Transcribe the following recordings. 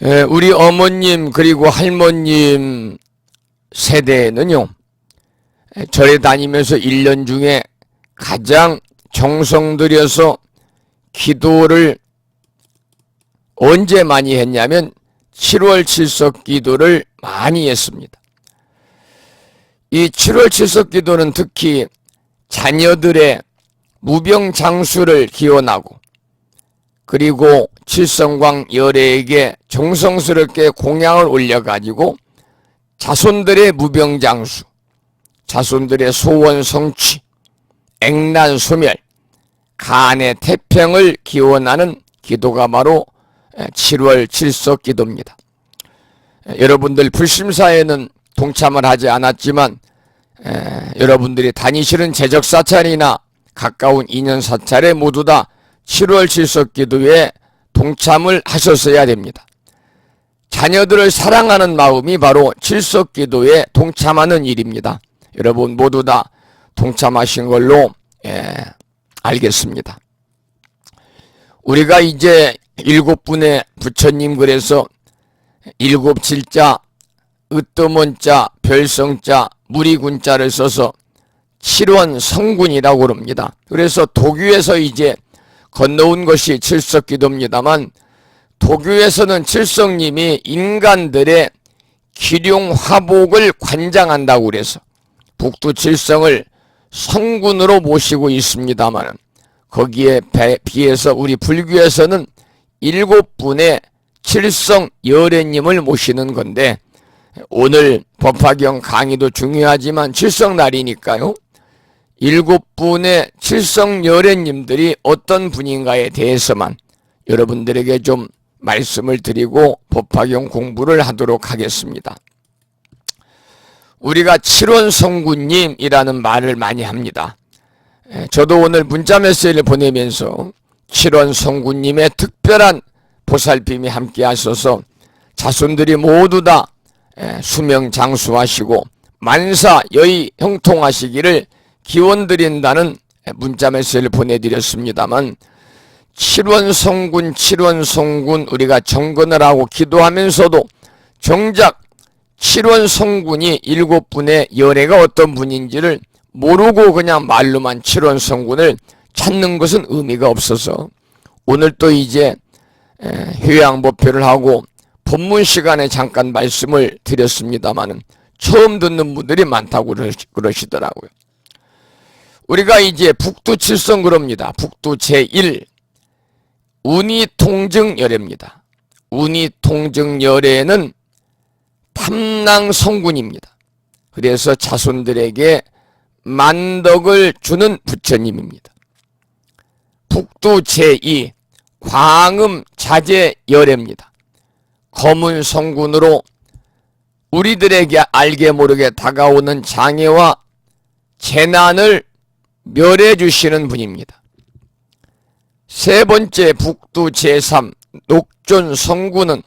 우리 어머님 그리고 할머님 세대는요, 절에 다니면서 1년 중에 가장 정성 들여서 기도를 언제 많이 했냐면 7월 7석 기도를 많이 했습니다. 이 7월 7석 기도는 특히 자녀들의 무병장수를 기원하고, 그리고 칠성광 열애에게 정성스럽게 공양을 올려가지고 자손들의 무병장수, 자손들의 소원 성취, 액난 소멸, 간의 태평을 기원하는 기도가 바로 7월 7석 기도입니다. 여러분들 불심사에는 동참을 하지 않았지만 여러분들이 다니시는 제적사찰이나 가까운 인연사찰에 모두 다 7월 7석 기도에 동참을 하셨어야 됩니다. 자녀들을 사랑하는 마음이 바로 7석 기도에 동참하는 일입니다. 여러분 모두 다 동참하신 걸로 알겠습니다. 우리가 이제 7분의 부처님, 그래서 7질자, 으뜸원자, 별성자, 무리군자를 써서 7원 성군이라고 그럽니다. 그래서 도교에서 이제 건너온 것이 7석 기도입니다만, 도교에서는 칠성님이 인간들의 기륭화복을 관장한다고 그래서 북두칠성을 성군으로 모시고 있습니다만, 거기에 비해서 우리 불교에서는 7분의 칠성 열애님을 모시는 건데, 오늘 법화경 강의도 중요하지만 칠성날이니까요, 7분의 칠성 열애님들이 어떤 분인가에 대해서만 여러분들에게 좀 말씀을 드리고 법화경 공부를 하도록 하겠습니다. 우리가 칠원성군님이라는 말을 많이 합니다. 저도 오늘 문자 메시지를 보내면서 칠원성군님의 특별한 보살핌이 함께 하셔서 자손들이 모두 다 수명장수하시고 만사 여의 형통하시기를 기원드린다는 문자 메시지를 보내드렸습니다만, 칠원성군 우리가 정건을 하고 기도하면서도 정작 칠원성군이 7분의 열애가 어떤 분인지를 모르고 그냥 말로만 칠원성군을 찾는 것은 의미가 없어서, 오늘 또 이제 효양법회를 하고 법문 시간에 잠깐 말씀을 드렸습니다마는 처음 듣는 분들이 많다고 그러시더라고요. 우리가 이제 북두칠성 그럽니다. 북두 제1 운이통증열애입니다. 운이통증열애는 탐낭성군입니다. 그래서 자손들에게 만덕을 주는 부처님입니다. 북두 제2 광음자재열애입니다. 검은 성군으로 우리들에게 알게 모르게 다가오는 장애와 재난을 멸해 주시는 분입니다. 세 번째 북두 제3 녹존 성군은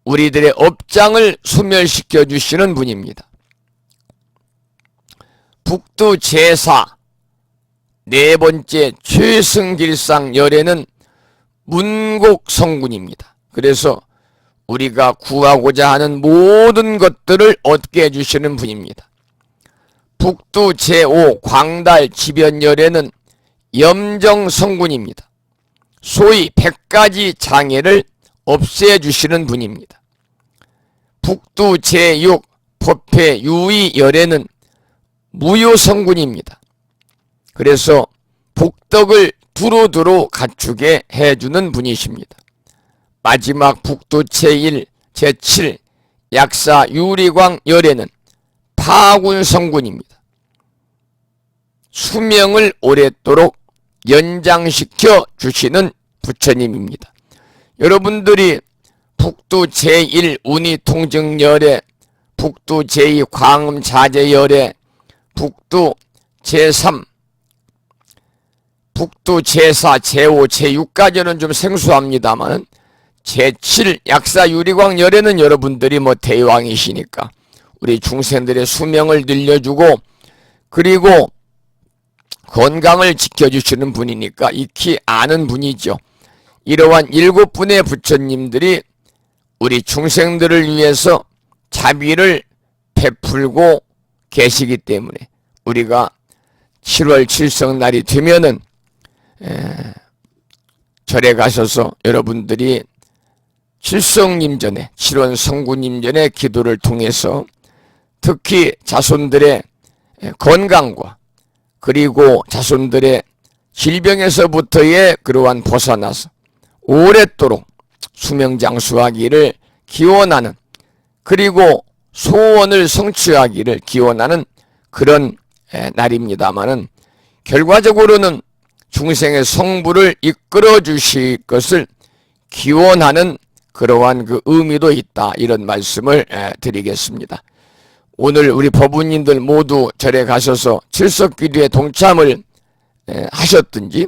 우리들의 업장을 소멸시켜 주시는 분입니다. 북두 제4 네 번째 최승길상 열애는 문곡 성군입니다. 그래서 우리가 구하고자 하는 모든 것들을 얻게 해주시는 분입니다. 북두 제5 광달 지변열애는 염정성군입니다. 소위 100가지 장애를 없애주시는 분입니다. 북두 제6 법회 유의열애는 무효성군입니다. 그래서 복덕을 두루두루 갖추게 해주는 분이십니다. 마지막 북두 제1 제7 약사 유리광 열애는 파군성군입니다. 수명을 오랫도록 연장시켜 주시는 부처님입니다. 여러분들이 북두 제1 운이통증열애, 북두 제2 광음자재열애, 북두 제3, 북두 제4, 제5, 제6까지는 좀 생소합니다만, 제7 약사유리광 열애는 여러분들이 대왕이시니까 우리 중생들의 수명을 늘려주고, 그리고 건강을 지켜주시는 분이니까 익히 아는 분이죠. 이러한 7분의 부처님들이 우리 중생들을 위해서 자비를 베풀고 계시기 때문에 우리가 7월 칠성날이 되면은 절에 가셔서 여러분들이 칠성님전에 7월 성구님전의 기도를 통해서 특히 자손들의 건강과 그리고 자손들의 질병에서부터의 그러한 벗어나서 오랫도록 수명장수하기를 기원하는, 그리고 소원을 성취하기를 기원하는 그런 날입니다마는, 결과적으로는 중생의 성부를 이끌어 주실 것을 기원하는 그러한 그 의미도 있다, 이런 말씀을 드리겠습니다. 오늘 우리 법우님들 모두 절에 가셔서 칠석기도에 동참을 하셨든지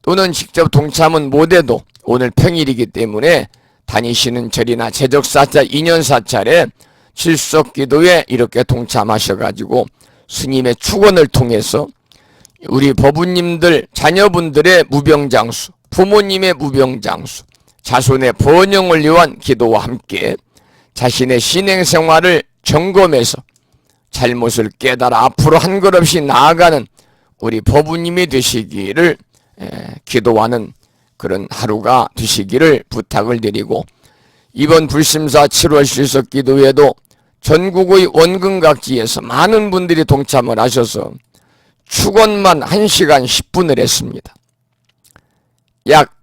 또는 직접 동참은 못해도 오늘 평일이기 때문에 다니시는 절이나 제적사찰, 인연사찰에 칠석기도에 이렇게 동참하셔가지고 스님의 축원을 통해서 우리 법우님들 자녀분들의 무병장수, 부모님의 무병장수, 자손의 번영을 위한 기도와 함께 자신의 신행생활을 점검해서 잘못을 깨달아 앞으로 한 걸 없이 나아가는 우리 법우님이 되시기를 기도하는 그런 하루가 되시기를 부탁을 드리고, 이번 불심사 7월 칠석기도에도 전국의 원근각지에서 많은 분들이 동참을 하셔서 축원만 1시간 10분을 했습니다. 약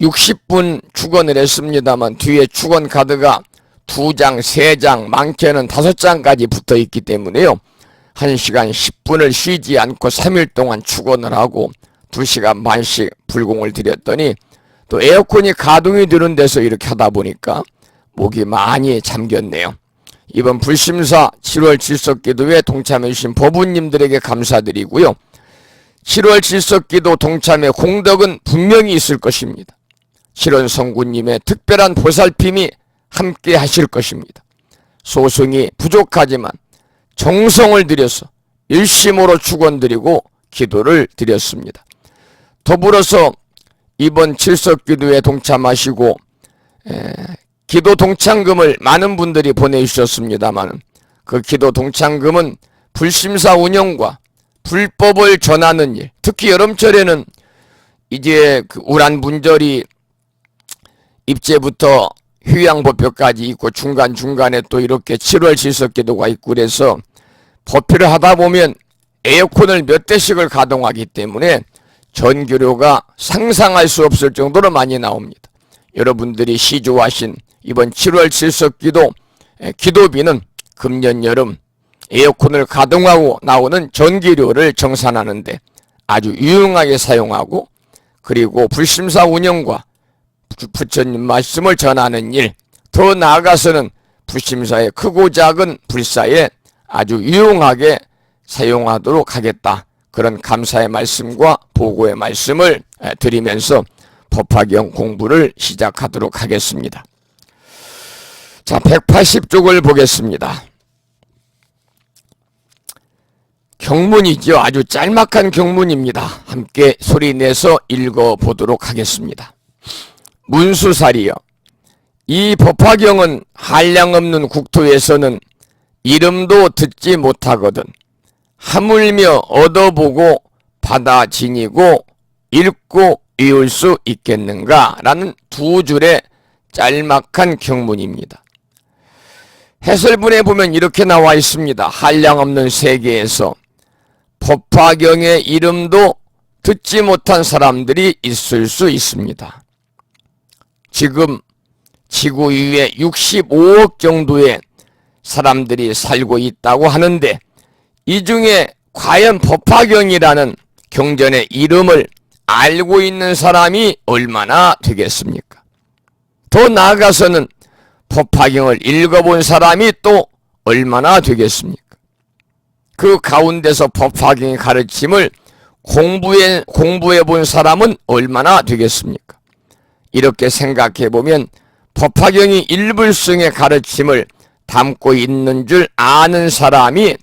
60분 축원을 했습니다만 뒤에 축원 카드가 2장, 3장, 많게는 5장까지 붙어 있기 때문에요. 1시간 10분을 쉬지 않고 3일 동안 축원을 하고 2시간 반씩 불공을 드렸더니 또 에어컨이 가동이 되는 데서 이렇게 하다 보니까 목이 많이 잠겼네요. 이번 불심사 7월 칠석기도에 동참해 주신 법우님들에게 감사드리고요. 7월 칠석기도 동참의 공덕은 분명히 있을 것입니다. 7월 성구님의 특별한 보살핌이 함께 하실 것입니다. 소승이 부족하지만 정성을 들여서 일심으로 축원드리고 기도를 드렸습니다. 더불어서 이번 칠석기도에 동참하시고 기도 동참금을 많은 분들이 보내주셨습니다만, 그 기도 동참금은 불심사 운영과 불법을 전하는 일, 특히 여름철에는 이제 그 우란분절이 입제부터 휴양법표까지 있고 중간중간에 또 이렇게 7월 칠석기도가 있고, 그래서 법회를 하다 보면 에어컨을 몇 대씩을 가동하기 때문에 전기료가 상상할 수 없을 정도로 많이 나옵니다. 여러분들이 시조하신 이번 7월 칠석기도 기도비는 금년 여름 에어컨을 가동하고 나오는 전기료를 정산하는데 아주 유용하게 사용하고, 그리고 불심사 운영과 부처님 말씀을 전하는 일, 더 나아가서는 불심사의 크고 작은 불사에 아주 유용하게 사용하도록 하겠다, 그런 감사의 말씀과 보고의 말씀을 드리면서 법화경 공부를 시작하도록 하겠습니다. 자, 180쪽을 보겠습니다. 경문이죠. 아주 짤막한 경문입니다. 함께 소리내서 읽어보도록 하겠습니다. 문수살이여, 이 법화경은 한량없는 국토에서는 이름도 듣지 못하거든 하물며 얻어보고 받아 지니고 읽고 외울 수 있겠는가? 라는 2줄의 짤막한 경문입니다. 해설문에 보면 이렇게 나와 있습니다. 한량없는 세계에서 법화경의 이름도 듣지 못한 사람들이 있을 수 있습니다. 지금 지구 위에 65억 정도의 사람들이 살고 있다고 하는데, 이 중에 과연 법화경이라는 경전의 이름을 알고 있는 사람이 얼마나 되겠습니까? 더 나아가서는 법화경을 읽어본 사람이 또 얼마나 되겠습니까? 그 가운데서 법화경의 가르침을 공부해 본 사람은 얼마나 되겠습니까? 이렇게 생각해 보면 법화경이 일불승의 가르침을 담고 있는 줄 아는 사람이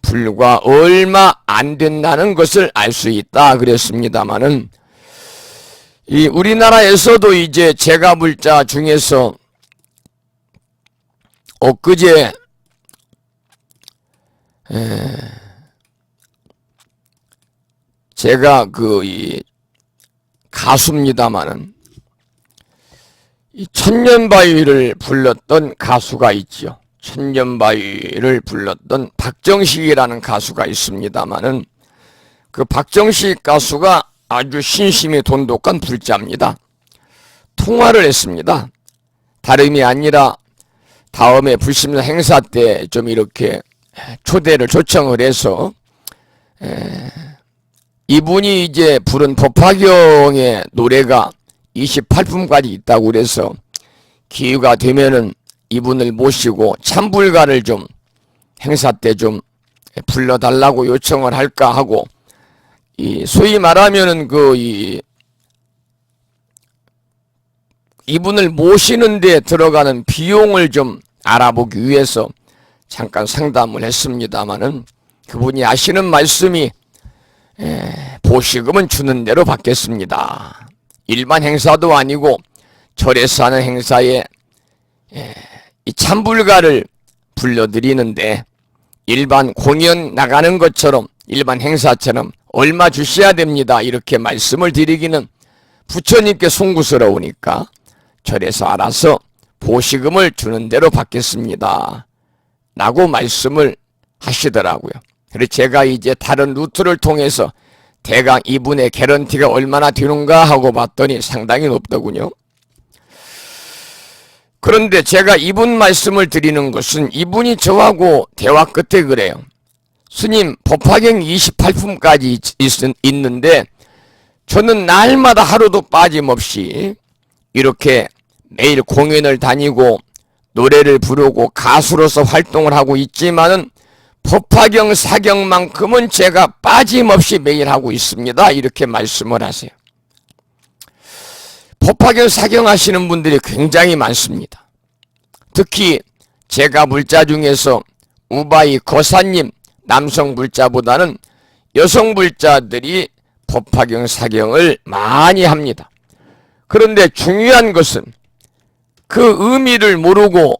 불과 얼마 안 된다는 것을 알 수 있다 그랬습니다마는, 이 우리나라에서도 이제 제가불자 중에서 엊그제 제가 이 가수입니다마는 이 천년바위를 불렀던 가수가 있지요. 천년바위를 불렀던 박정식이라는 가수가 있습니다마는 그 박정식 가수가 아주 신심이 돈독한 불자입니다. 통화를 했습니다. 다름이 아니라 다음에 불심사 행사 때 좀 이렇게 초청을 해서 이분이 이제 부른 법화경의 노래가 28분까지 있다고 그래서 기회가 되면은 이분을 모시고 참불가를 좀 행사 때 좀 불러달라고 요청을 할까 하고, 이 소위 말하면은 이분을 모시는 데 들어가는 비용을 좀 알아보기 위해서 잠깐 상담을 했습니다마는 그분이 하시는 말씀이 보시금은 주는 대로 받겠습니다. 일반 행사도 아니고 절에서 하는 행사에 이 참불가를 불러드리는데 일반 공연 나가는 것처럼 일반 행사처럼 얼마 주셔야 됩니다. 이렇게 말씀을 드리기는 부처님께 송구스러우니까 절에서 알아서 보시금을 주는 대로 받겠습니다 라고 말씀을 하시더라고요. 그래서 제가 이제 다른 루트를 통해서 대강 이분의 개런티가 얼마나 되는가 하고 봤더니 상당히 높더군요. 그런데 제가 이분 말씀을 드리는 것은 이분이 저하고 대화 끝에 그래요. 스님, 법화경 28분까지 있는데 저는 날마다 하루도 빠짐없이 이렇게 매일 공연을 다니고 노래를 부르고 가수로서 활동을 하고 있지만은 법화경 사경만큼은 제가 빠짐없이 매일 하고 있습니다. 이렇게 말씀을 하세요. 법화경 사경하시는 분들이 굉장히 많습니다. 특히 제가 불자 중에서 우바이 거사님 남성 불자보다는 여성 불자들이 법화경 사경을 많이 합니다. 그런데 중요한 것은 그 의미를 모르고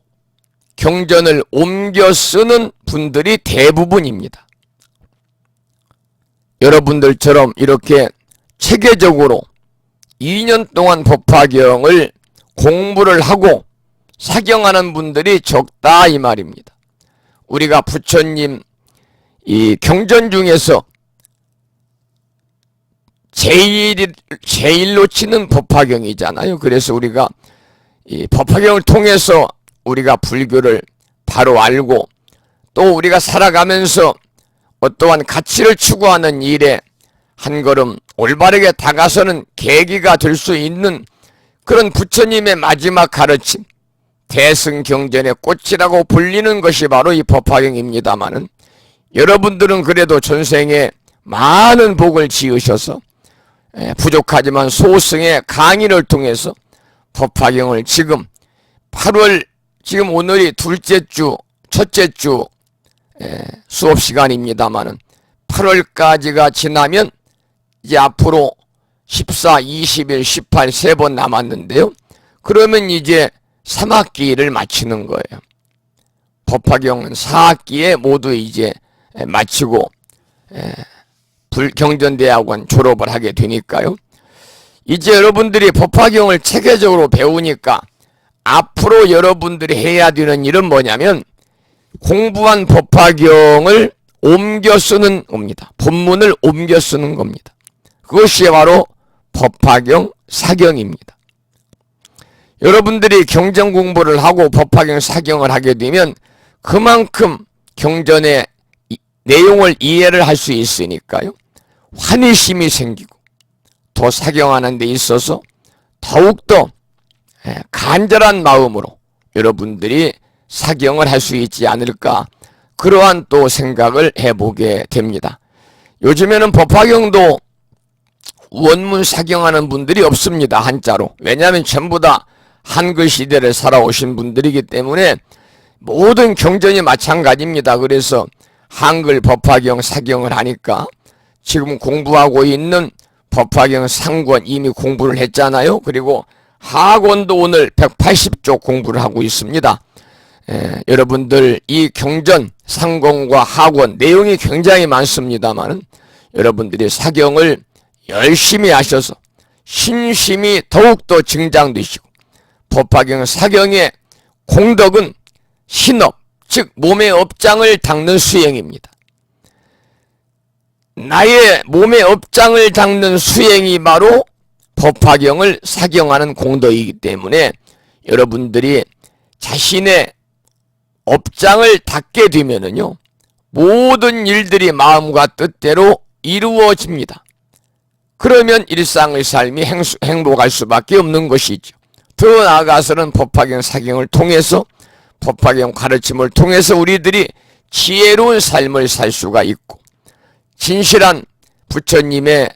경전을 옮겨 쓰는 분들이 대부분입니다. 여러분들처럼 이렇게 체계적으로 2년 동안 법화경을 공부를 하고 사경하는 분들이 적다 이 말입니다. 우리가 부처님 이 경전 중에서 제일로 치는 법화경이잖아요. 그래서 우리가 이 법화경을 통해서 우리가 불교를 바로 알고 또 우리가 살아가면서 어떠한 가치를 추구하는 일에 한 걸음 올바르게 다가서는 계기가 될 수 있는 그런 부처님의 마지막 가르침, 대승경전의 꽃이라고 불리는 것이 바로 이 법화경입니다마는 여러분들은 그래도 전생에 많은 복을 지으셔서 부족하지만 소승의 강의를 통해서 법화경을 지금 8월 지금 오늘이 둘째 주 첫째 주 수업 시간입니다마는 8월까지가 지나면 이제 앞으로 14, 20일, 18 세 번 남았는데요. 그러면 이제 3학기를 마치는 거예요. 법화경은 4학기에 모두 이제 마치고 불경전대학원 졸업을 하게 되니까요. 이제 여러분들이 법화경을 체계적으로 배우니까 앞으로 여러분들이 해야 되는 일은 뭐냐면 공부한 법화경을 옮겨 쓰는 겁니다. 본문을 옮겨 쓰는 겁니다. 그것이 바로 법화경 사경입니다. 여러분들이 경전 공부를 하고 법화경 사경을 하게 되면 그만큼 경전의 내용을 이해를 할 수 있으니까요. 환희심이 생기고 더 사경하는 데 있어서 더욱더 간절한 마음으로 여러분들이 사경을 할 수 있지 않을까, 그러한 또 생각을 해보게 됩니다. 요즘에는 법화경도 원문 사경하는 분들이 없습니다. 한자로. 왜냐하면 전부 다 한글 시대를 살아오신 분들이기 때문에 모든 경전이 마찬가지입니다. 그래서 한글 법화경 사경을 하니까 지금 공부하고 있는 법화경 상권 이미 공부를 했잖아요. 그리고 하권도 오늘 180쪽 공부를 하고 있습니다. 여러분들 이 경전, 상공과 하권 내용이 굉장히 많습니다만 여러분들이 사경을 열심히 하셔서 신심이 더욱더 증장되시고 법화경 사경의 공덕은 신업, 즉 몸의 업장을 닦는 수행입니다. 나의 몸의 업장을 닦는 수행이 바로 법화경을 사경하는 공덕이기 때문에 여러분들이 자신의 업장을 닦게 되면은요, 모든 일들이 마음과 뜻대로 이루어집니다. 그러면 일상의 삶이 행복할 수밖에 없는 것이죠. 더 나아가서는 법화경 사경을 통해서, 법화경 가르침을 통해서 우리들이 지혜로운 삶을 살 수가 있고 진실한 부처님의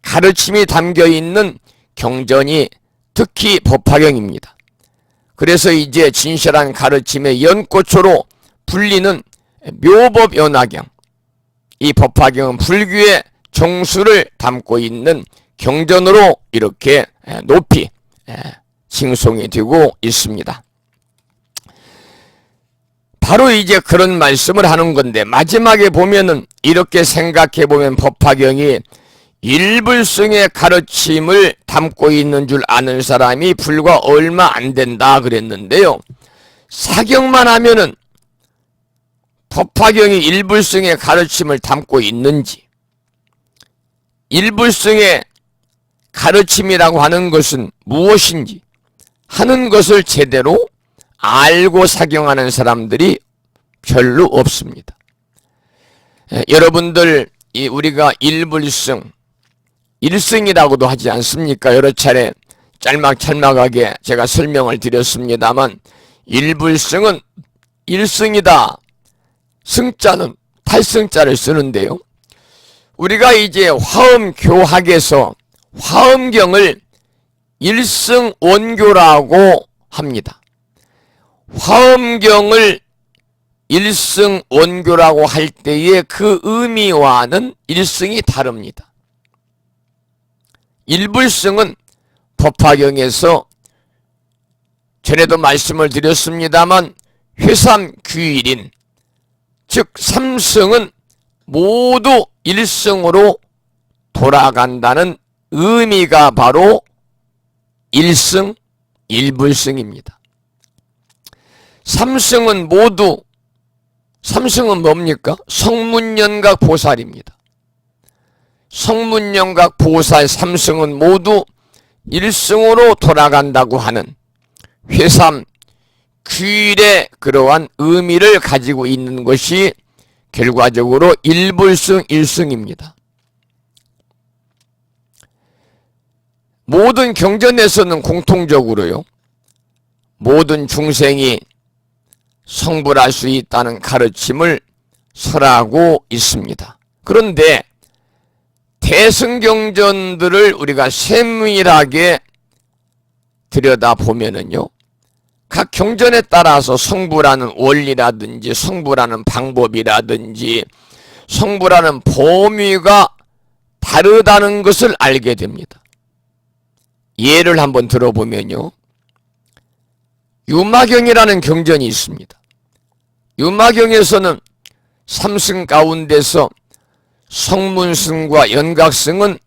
가르침이 담겨있는 경전이 특히 법화경입니다. 그래서 이제 진실한 가르침의 연꽃으로 불리는 묘법연화경, 이 법화경은 불교의 정수를 담고 있는 경전으로 이렇게 높이 칭송이 되고 있습니다. 바로 이제 그런 말씀을 하는 건데, 마지막에 보면은 이렇게 생각해 보면 법화경이 일불승의 가르침을 담고 있는 줄 아는 사람이 불과 얼마 안 된다 그랬는데요. 사경만 하면은 법화경이 일불승의 가르침을 담고 있는지, 일불승의 가르침이라고 하는 것은 무엇인지 하는 것을 제대로 알고 사경하는 사람들이 별로 없습니다. 여러분들 우리가 일불승, 일승이라고도 하지 않습니까? 여러 차례 짤막짤막하게 제가 설명을 드렸습니다만, 일불승은 일승이다, 승자는 탈승자를 쓰는데요. 우리가 이제 화엄교학에서 화엄경을 일승원교라고 합니다. 화엄경을 일승원교라고 할 때의 그 의미와는 일승이 다릅니다. 일불승은 법화경에서 전에도 말씀을 드렸습니다만 회삼귀일인, 즉 삼승은 모두 일승으로 돌아간다는 의미가 바로 일승, 일불승입니다. 삼승은 모두, 삼승은 뭡니까? 성문연각 보살입니다. 성문연각 보살 삼승은 모두 일승으로 돌아간다고 하는 회삼 귀일의 그러한 의미를 가지고 있는 것이 결과적으로 일불승 일승입니다. 모든 경전에서는 공통적으로요, 모든 중생이 성불할 수 있다는 가르침을 설하고 있습니다. 그런데 대승경전들을 우리가 세밀하게 들여다보면은요, 각 경전에 따라서 성불하는 원리라든지 성불하는 방법이라든지 성불하는 범위가 다르다는 것을 알게 됩니다. 예를 한번 들어보면요, 유마경이라는 경전이 있습니다. 유마경에서는 삼승 가운데서 성문승과 연각승은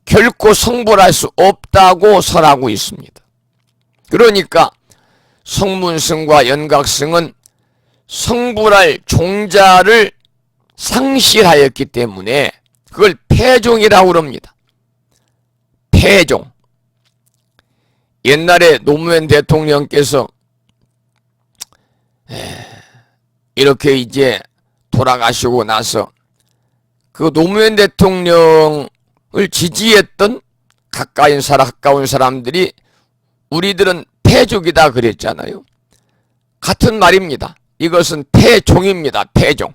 결코 성불할 수 없다고 설하고 있습니다. 그러니까 성문승과 연각승은 성불할 종자를 상실하였기 때문에 그걸 폐종이라고 합니다. 폐종. 옛날에 노무현 대통령께서 이렇게 이제 돌아가시고 나서 그 노무현 대통령을 지지했던 가까운 사람들이 우리들은 폐족이다 그랬잖아요. 같은 말입니다. 이것은 폐종입니다. 폐종.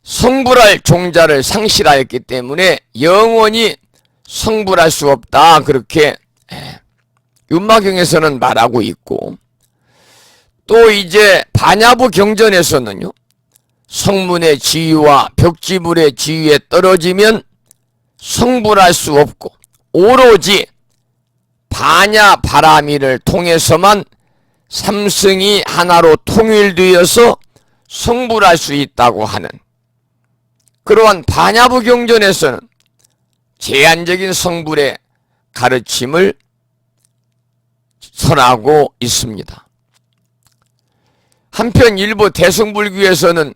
성불할 종자를 상실하였기 때문에 영원히 성불할 수 없다, 그렇게 윤마경에서는 말하고 있고, 또 이제 반야부 경전에서는요, 성문의 지위와 벽지불의 지위에 떨어지면 성불할 수 없고 오로지 반야 바라미를 통해서만 삼성이 하나로 통일되어서 성불할 수 있다고 하는 그러한 반야부 경전에서는 제한적인 성불의 가르침을 설하고 있습니다. 한편 일부 대승불교에서는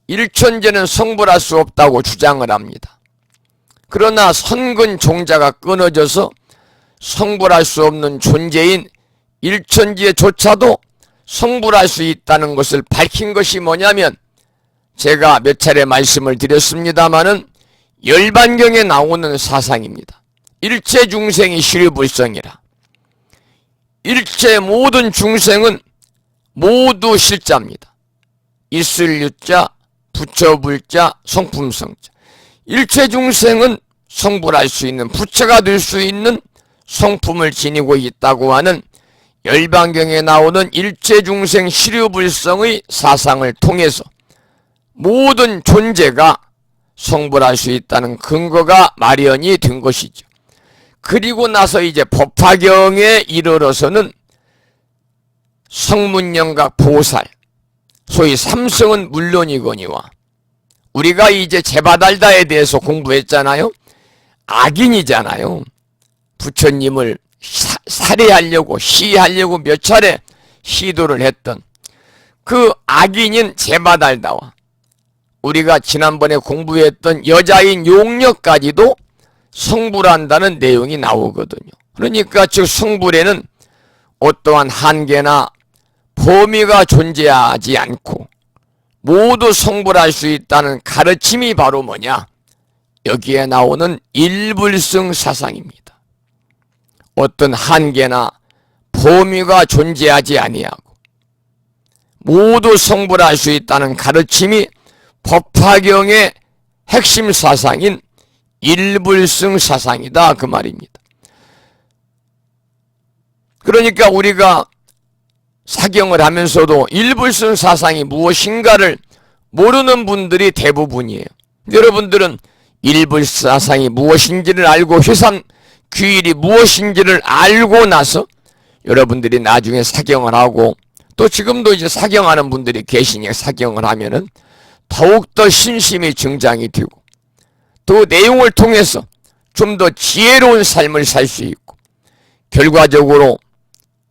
일천제는 성불할 수 없다고 주장을 합니다. 그러나 선근 종자가 끊어져서 성불할 수 없는 존재인 일천지에조차도 성불할 수 있다는 것을 밝힌 것이 뭐냐면 제가 몇 차례 말씀을 드렸습니다마는 열반경에 나오는 사상입니다. 일체 중생이 실유불성이라. 일체 모든 중생은 모두 실자입니다. 있을 유자, 부처불자, 성품성자. 일체 중생은 성불할 수 있는, 부처가 될 수 있는 성품을 지니고 있다고 하는 열반경에 나오는 일체 중생 실유불성의 사상을 통해서 모든 존재가 성불할 수 있다는 근거가 마련이 된 것이죠. 그리고 나서 이제 법화경에 이르러서는 성문영각 보살, 소위 삼성은 물론이거니와 우리가 이제 제바달다에 대해서 공부했잖아요. 악인이잖아요. 부처님을 살해하려고 시해하려고 몇 차례 시도를 했던 그 악인인 제바달다와 우리가 지난번에 공부했던 여자인 용녀까지도 성불한다는 내용이 나오거든요. 그러니까 즉 성불에는 어떠한 한계나 범위가 존재하지 않고 모두 성불할 수 있다는 가르침이 바로 뭐냐? 여기에 나오는 일불성 사상입니다. 어떤 한계나 범위가 존재하지 아니하고 모두 성불할 수 있다는 가르침이 법화경의 핵심 사상인 일불성 사상이다 그 말입니다. 그러니까 우리가 사경을 하면서도 일불성 사상이 무엇인가를 모르는 분들이 대부분이에요. 여러분들은 일불성 사상이 무엇인지를 알고 회삼귀일이 무엇인지를 알고 나서 여러분들이 나중에 사경을 하고 또 지금도 이제 사경하는 분들이 계시니까 사경을 하면은 더욱더 신심이 증장이 되고 또 내용을 통해서 좀 더 지혜로운 삶을 살 수 있고 결과적으로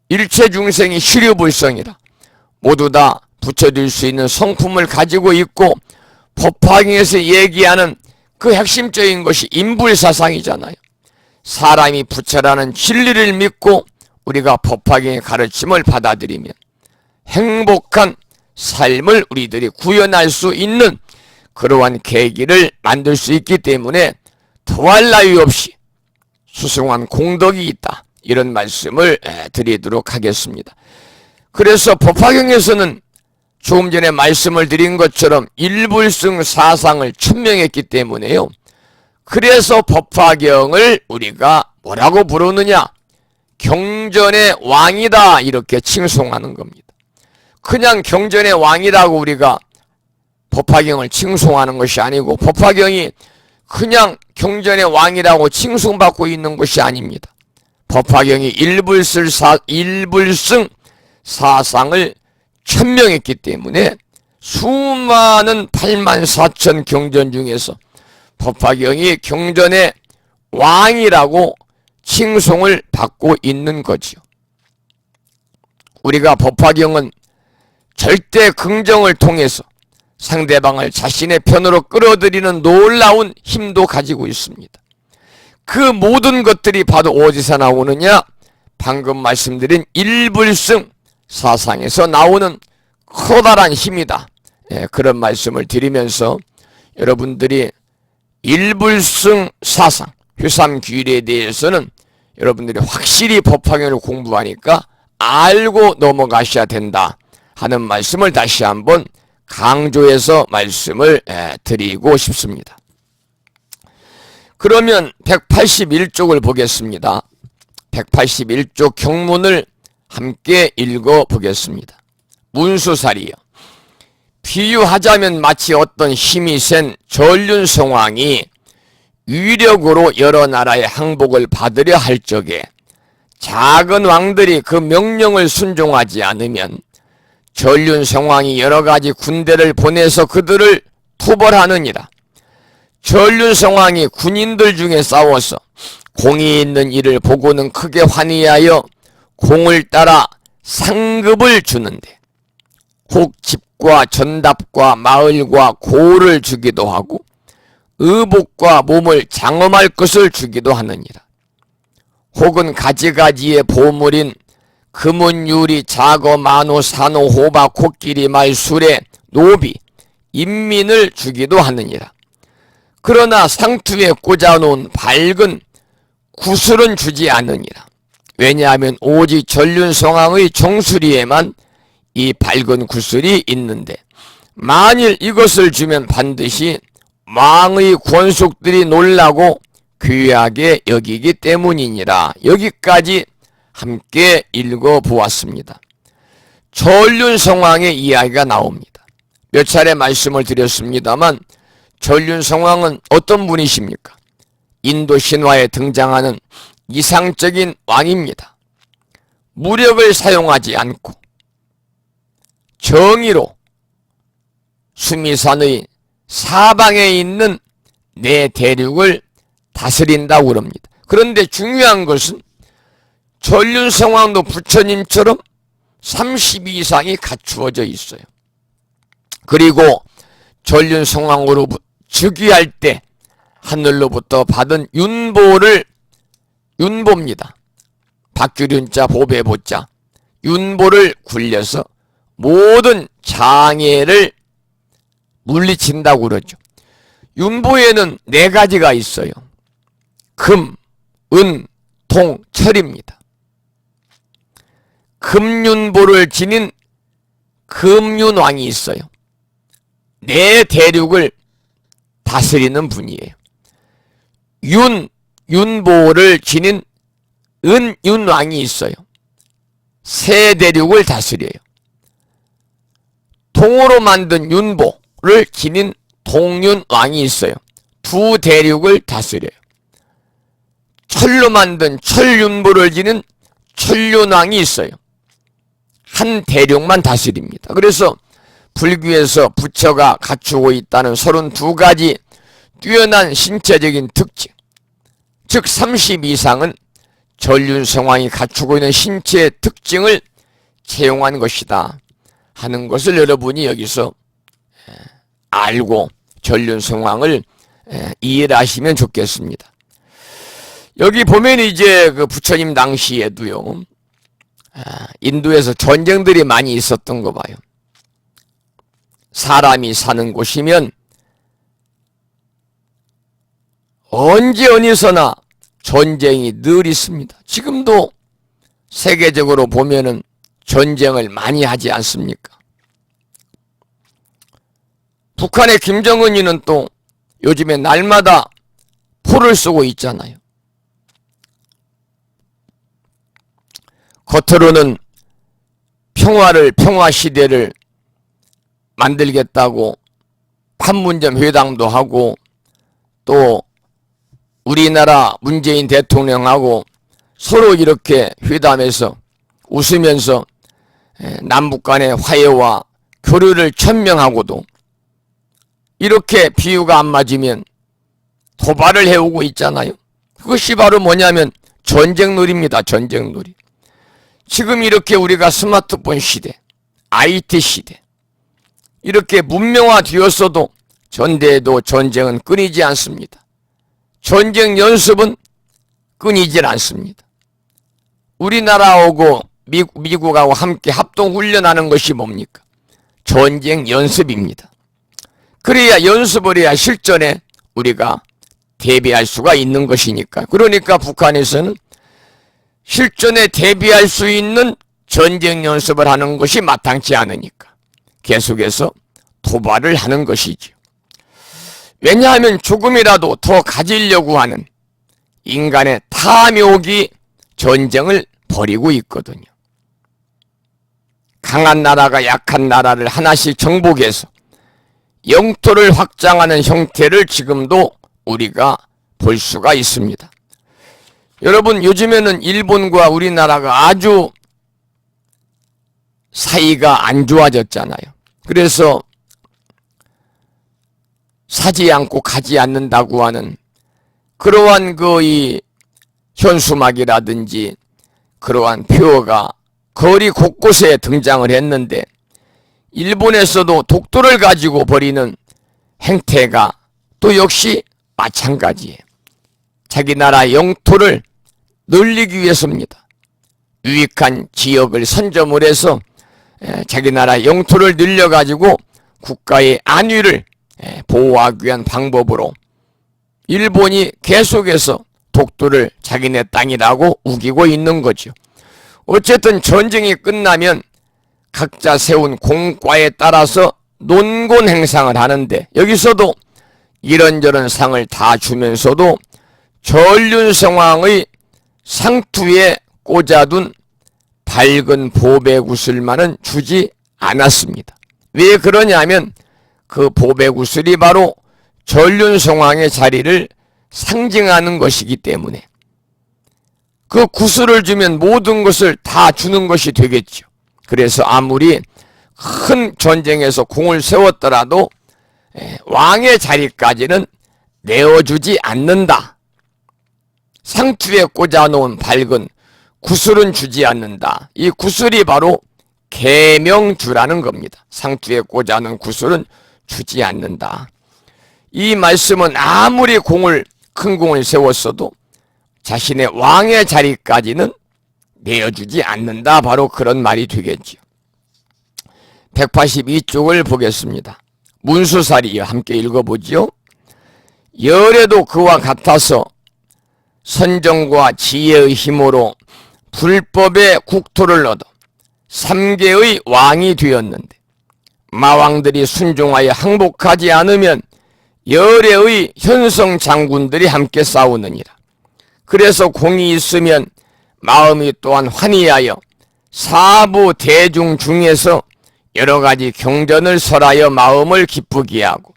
일체 중생이 실유불성이라 모두 다 부처될 수 있는 성품을 가지고 있고 법화경에서 얘기하는 그 핵심적인 것이 인불사상이잖아요. 사람이 부처라는 진리를 믿고 우리가 법화경의 가르침을 받아들이면 행복한 삶을 우리들이 구현할 수 있는 그러한 계기를 만들 수 있기 때문에 더할 나위 없이 수승한 공덕이 있다. 이런 말씀을 드리도록 하겠습니다. 그래서 법화경에서는 조금 전에 말씀을 드린 것처럼 일불성 사상을 천명했기 때문에요. 그래서 법화경을 우리가 뭐라고 부르느냐? 경전의 왕이다 이렇게 칭송하는 겁니다. 그냥 경전의 왕이라고 우리가 법화경을 칭송하는 것이 아니고 법화경이 그냥 경전의 왕이라고 칭송받고 있는 것이 아닙니다. 법화경이 일불성 사상을 천명했기 때문에 수많은 84,000 경전 중에서 법화경이 경전의 왕이라고 칭송을 받고 있는 거지요. 우리가 법화경은 절대 긍정을 통해서 상대방을 자신의 편으로 끌어들이는 놀라운 힘도 가지고 있습니다. 그 모든 것들이 바로 어디서 나오느냐? 방금 말씀드린 일불성 사상에서 나오는 커다란 힘이다. 그런 말씀을 드리면서 여러분들이 일불성 사상, 회삼귀일에 대해서는 여러분들이 확실히 법화경을 공부하니까 알고 넘어가셔야 된다 하는 말씀을 다시 한번 강조해서 말씀을 드리고 싶습니다. 그러면 181쪽을 보겠습니다. 181쪽 경문을 함께 읽어보겠습니다. 문수살이여, 비유하자면 마치 어떤 힘이 센 전륜성왕이 위력으로 여러 나라의 항복을 받으려 할 적에 작은 왕들이 그 명령을 순종하지 않으면 전륜성왕이 여러가지 군대를 보내서 그들을 투벌하느니라. 전륜성왕이 군인들 중에 싸워서 공이 있는 이를 보고는 크게 환희하여 공을 따라 상급을 주는데 혹 집과 전답과 마을과 고를 주기도 하고 의복과 몸을 장엄할 것을 주기도 하느니라. 혹은 가지가지의 보물인 금은 유리 자거 만호 산호 호박 코끼리 말 수레 노비 인민을 주기도 하느니라. 그러나 상투에 꽂아놓은 밝은 구슬은 주지 않으니라. 왜냐하면 오직 전륜성왕의 정수리에만 이 밝은 구슬이 있는데 만일 이것을 주면 반드시 왕의 권속들이 놀라고 귀하게 여기기 때문이니라. 여기까지 함께 읽어보았습니다. 전륜성왕의 이야기가 나옵니다. 몇 차례 말씀을 드렸습니다만 전륜성왕은 어떤 분이십니까? 인도 신화에 등장하는 이상적인 왕입니다. 무력을 사용하지 않고 정의로 수미산의 사방에 있는 내 대륙을 다스린다고 그럽니다. 그런데 중요한 것은 전륜성왕도 부처님처럼 30 이상이 갖추어져 있어요. 그리고 전륜성왕으로 즉위할 때 하늘로부터 받은 윤보입니다. 박규륜자 보배보자 윤보를 굴려서 모든 장애를 물리친다고 그러죠. 윤보에는 4가지가 있어요. 금, 은, 동, 철입니다. 금윤보를 지닌 금윤왕이 있어요. 내 대륙을 다스리는 분이에요. 윤보를 지닌 은윤왕이 있어요. 세 대륙을 다스려요. 동으로 만든 윤보를 지닌 동윤왕이 있어요. 2 대륙을 다스려요. 철로 만든 철윤보를 지닌 철윤왕이 있어요. 1 대륙만 다스립니다. 그래서 불교에서 부처가 갖추고 있다는 32가지 뛰어난 신체적인 특징, 즉 30 이상은 전륜성왕이 갖추고 있는 신체의 특징을 채용한 것이다 하는 것을 여러분이 여기서 알고 전륜성왕을 이해를 하시면 좋겠습니다. 여기 보면 이제 그 부처님 당시에도요, 인도에서 전쟁들이 많이 있었던 거 봐요. 사람이 사는 곳이면 언제 어디서나 전쟁이 늘 있습니다. 지금도 세계적으로 보면은 전쟁을 많이 하지 않습니까? 북한의 김정은이는 또 요즘에 날마다 포를 쏘고 있잖아요. 겉으로는 평화시대를 만들겠다고 판문점 회담도 하고 또 우리나라 문재인 대통령하고 서로 이렇게 회담해서 웃으면서 남북 간의 화해와 교류를 천명하고도 이렇게 비유가 안 맞으면 도발을 해오고 있잖아요. 그것이 바로 뭐냐면 전쟁놀이입니다. 전쟁놀이. 지금 이렇게 우리가 스마트폰 시대, IT 시대 이렇게 문명화되었어도 전대에도 전쟁은 끊이지 않습니다. 전쟁 연습은 끊이질 않습니다. 우리나라하고 미국하고 함께 합동훈련하는 것이 뭡니까? 전쟁 연습입니다. 그래야 연습을 해야 실전에 우리가 대비할 수가 있는 것이니까. 그러니까 북한에서는 실전에 대비할 수 있는 전쟁 연습을 하는 것이 마땅치 않으니까 계속해서 도발을 하는 것이지요. 왜냐하면 조금이라도 더 가지려고 하는 인간의 탐욕이 전쟁을 벌이고 있거든요. 강한 나라가 약한 나라를 하나씩 정복해서 영토를 확장하는 형태를 지금도 우리가 볼 수가 있습니다. 여러분, 요즘에는 일본과 우리나라가 아주 사이가 안 좋아졌잖아요. 그래서 사지 않고 가지 않는다고 하는 그러한 이 현수막이라든지 그러한 표어가 거리 곳곳에 등장을 했는데, 일본에서도 독도를 가지고 벌이는 행태가 또 역시 마찬가지예요. 자기 나라 영토를 늘리기 위해서입니다. 유익한 지역을 선점을 해서 자기 나라 영토를 늘려가지고 국가의 안위를 보호하기 위한 방법으로 일본이 계속해서 독도를 자기네 땅이라고 우기고 있는 거죠. 어쨌든 전쟁이 끝나면 각자 세운 공과에 따라서 논곤 행상을 하는데, 여기서도 이런저런 상을 다 주면서도 전륜성왕의 상투에 꽂아둔 밝은 보배구슬만은 주지 않았습니다. 왜 그러냐면 그 보배구슬이 바로 전륜성왕의 자리를 상징하는 것이기 때문에, 그 구슬을 주면 모든 것을 다 주는 것이 되겠죠. 그래서 아무리 큰 전쟁에서 공을 세웠더라도 왕의 자리까지는 내어주지 않는다. 상투에 꽂아놓은 밝은 구슬은 주지 않는다. 이 구슬이 바로 계명주라는 겁니다. 상투에 꽂아놓은 구슬은 주지 않는다. 이 말씀은 아무리 큰 공을 세웠어도 자신의 왕의 자리까지는 내어주지 않는다. 바로 그런 말이 되겠죠. 182쪽을 보겠습니다. 문수살이여, 함께 읽어보지요. 열에도 그와 같아서 선정과 지혜의 힘으로 불법의 국토를 얻어 3개의 왕이 되었는데, 마왕들이 순종하여 항복하지 않으면 열애의 현성 장군들이 함께 싸우느니라. 그래서 공이 있으면 마음이 또한 환희하여 사부 대중 중에서 여러 가지 경전을 설하여 마음을 기쁘게 하고,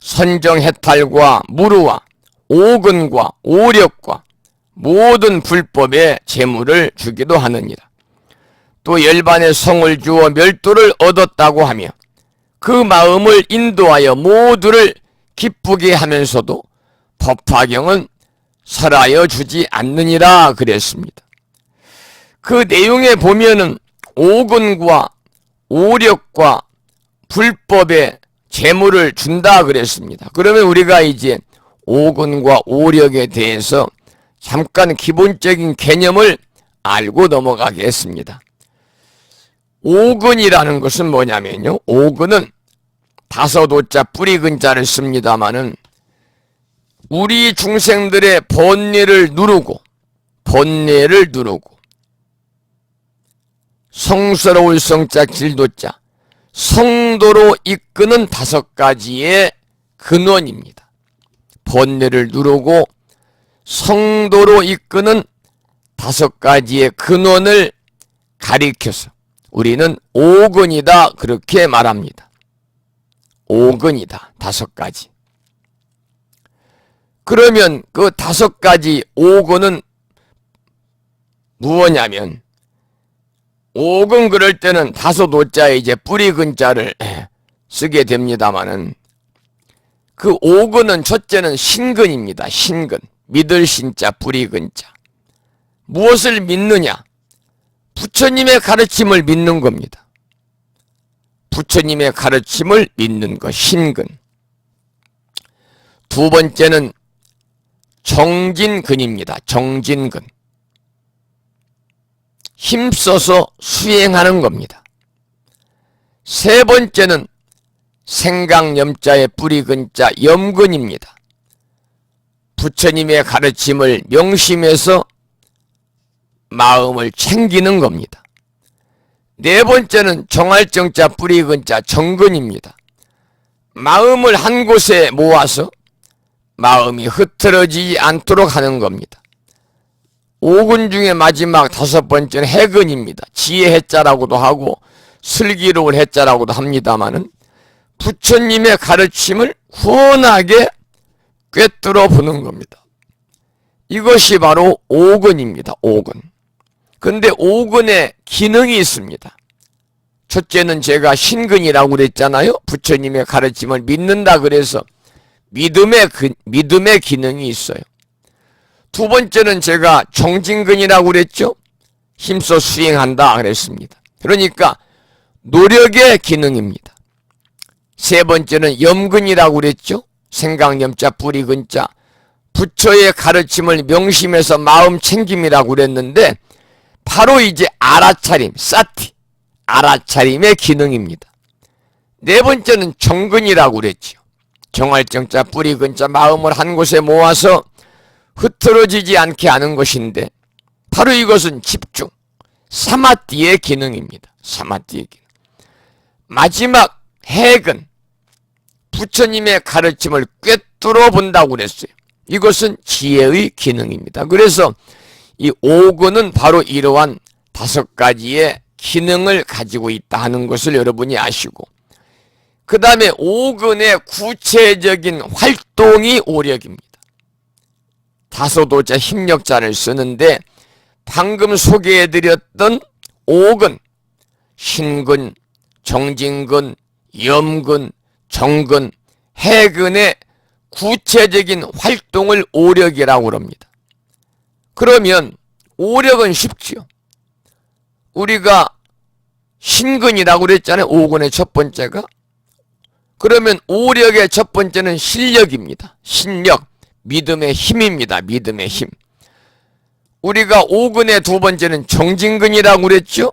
선정해탈과 무루와 오근과 오력과 모든 불법의 재물을 주기도 하느니라. 또 열반의 성을 주어 멸도를 얻었다고 하며 그 마음을 인도하여 모두를 기쁘게 하면서도 법화경은 설하여 주지 않느니라 그랬습니다. 그 내용에 보면은 오근과 오력과 불법의 재물을 준다 그랬습니다. 그러면 우리가 이제 오근과 오력에 대해서 잠깐 기본적인 개념을 알고 넘어가겠습니다. 오근이라는 것은 뭐냐면요, 오근은 다섯 오자 뿌리 근자를 씁니다마는 우리 중생들의 번뇌를 누르고 성스러울 성자 길도자 성도로 이끄는 다섯 가지의 근원입니다. 번뇌를 누르고 성도로 이끄는 다섯 가지의 근원을 가리켜서 우리는 오근이다 그렇게 말합니다. 오근이다, 다섯 가지. 그러면 그 다섯 가지 오근은 무엇냐면, 오근 그럴 때는 다섯 오자에 이제 뿌리 근자를 쓰게 됩니다마는, 그 오근은 첫째는 신근입니다. 신근. 믿을 신자 뿌리 근자. 무엇을 믿느냐? 부처님의 가르침을 믿는 겁니다. 부처님의 가르침을 믿는 것, 신근. 두 번째는 정진근입니다. 정진근. 힘써서 수행하는 겁니다. 세 번째는 생강염자의 뿌리 근자 염근입니다. 부처님의 가르침을 명심해서 마음을 챙기는 겁니다. 네 번째는 정할정자 뿌리 근자 정근입니다. 마음을 한 곳에 모아서 마음이 흐트러지지 않도록 하는 겁니다. 오근 중에 마지막 다섯 번째는 해근입니다. 지혜 해자라고도 하고 슬기로운 해자라고도 합니다마는 부처님의 가르침을 후원하게 꿰뚫어 보는 겁니다. 이것이 바로 오근입니다. 오근. 근데 오근에 기능이 있습니다. 첫째는 제가 신근이라고 그랬잖아요. 부처님의 가르침을 믿는다 그래서 믿음의 기능이 있어요. 두 번째는 제가 정진근이라고 그랬죠. 힘써 수행한다 그랬습니다. 그러니까 노력의 기능입니다. 세 번째는 염근이라고 그랬죠. 생각염자 뿌리근자 부처의 가르침을 명심해서 마음 챙김이라고 그랬는데 바로 이제 알아차림, 사티, 알아차림의 기능입니다. 네 번째는 정근이라고 그랬죠. 정할정자 뿌리근자 마음을 한 곳에 모아서 흐트러지지 않게 하는 것인데 바로 이것은 집중, 사마띠의 기능입니다. 사마띠의 기능. 마지막 해근, 부처님의 가르침을 꿰뚫어 본다고 그랬어요. 이것은 지혜의 기능입니다. 그래서 이 오근은 바로 이러한 5가지의 기능을 가지고 있다 하는 것을 여러분이 아시고, 그 다음에 오근의 구체적인 활동이 오력입니다. 다소도자 힘력자를 쓰는데 방금 소개해드렸던 오근, 신근, 정진근, 염근, 정근, 해근의 구체적인 활동을 오력이라고 합니다. 그러면 오력은 쉽지요. 우리가 신근이라고 그랬잖아요. 오근의 첫 번째가. 그러면 오력의 첫 번째는 신력입니다. 신력, 믿음의 힘입니다. 믿음의 힘. 우리가 오근의 두 번째는 정진근이라고 그랬죠.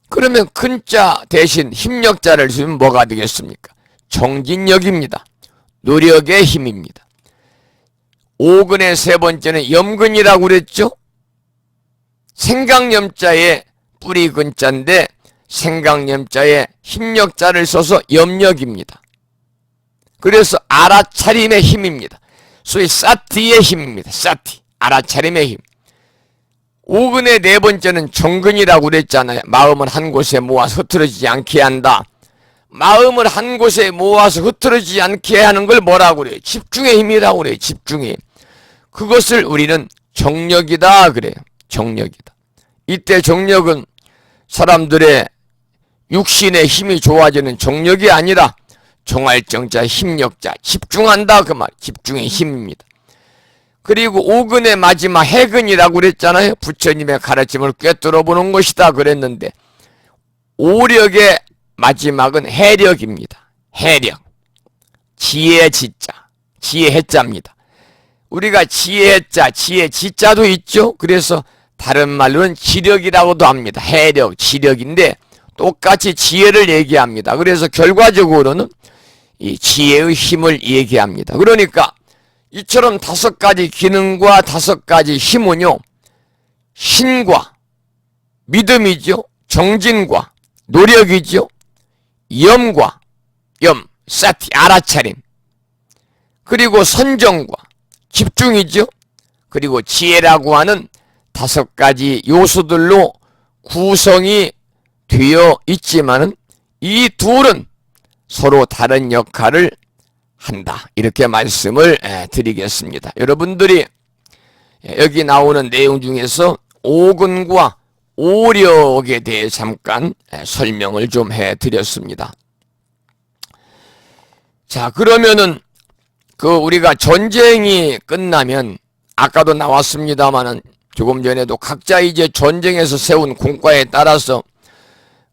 그러면 근자 대신 힘력자를 쓰면 뭐가 되겠습니까? 정진력입니다. 노력의 힘입니다. 오근의 세 번째는 염근이라고 그랬죠. 생각염자의 뿌리 근자인데 생각염자의 힘력자를 써서 염력입니다. 그래서 알아차림의 힘입니다. 소위 사티의 힘입니다. 사티, 알아차림의 힘. 오근의 네 번째는 정근이라고 그랬잖아요. 마음을 한 곳에 모아서 흐트러지지 않게 한다. 마음을 한 곳에 모아서 흐트러지지 않게 하는 걸 뭐라고 그래요? 집중의 힘이라고 그래요. 집중의 힘. 그것을 우리는 정력이다 그래요. 정력이다. 이때 정력은 사람들의 육신의 힘이 좋아지는 정력이 아니라 정할정자, 힘력자, 집중한다 그 말, 집중의 힘입니다. 그리고 오근의 마지막 해근이라고 그랬잖아요. 부처님의 가르침을 꿰뚫어 보는 것이다 그랬는데 오력의 마지막은 해력입니다. 해력, 지혜 지자, 지혜 해자입니다. 우리가 지혜 해자, 지혜 지자도 있죠. 그래서 다른 말로는 지력이라고도 합니다. 해력, 지력인데 똑같이 지혜를 얘기합니다. 그래서 결과적으로는 이 지혜의 힘을 얘기합니다. 그러니까 이처럼 5가지 기능과 5가지 힘은요, 신과 믿음이죠. 정진과 노력이죠. 염과 사티, 알아차림. 그리고 선정과 집중이죠. 그리고 지혜라고 하는 5가지 요소들로 구성이 되어 있지만은 이 둘은 서로 다른 역할을 한다. 이렇게 말씀을 드리겠습니다. 여러분들이 여기 나오는 내용 중에서 오근과 오력에 대해 잠깐 설명을 좀 해드렸습니다. 자, 그러면은 우리가 전쟁이 끝나면 아까도 나왔습니다만은 조금 전에도 각자 이제 전쟁에서 세운 공과에 따라서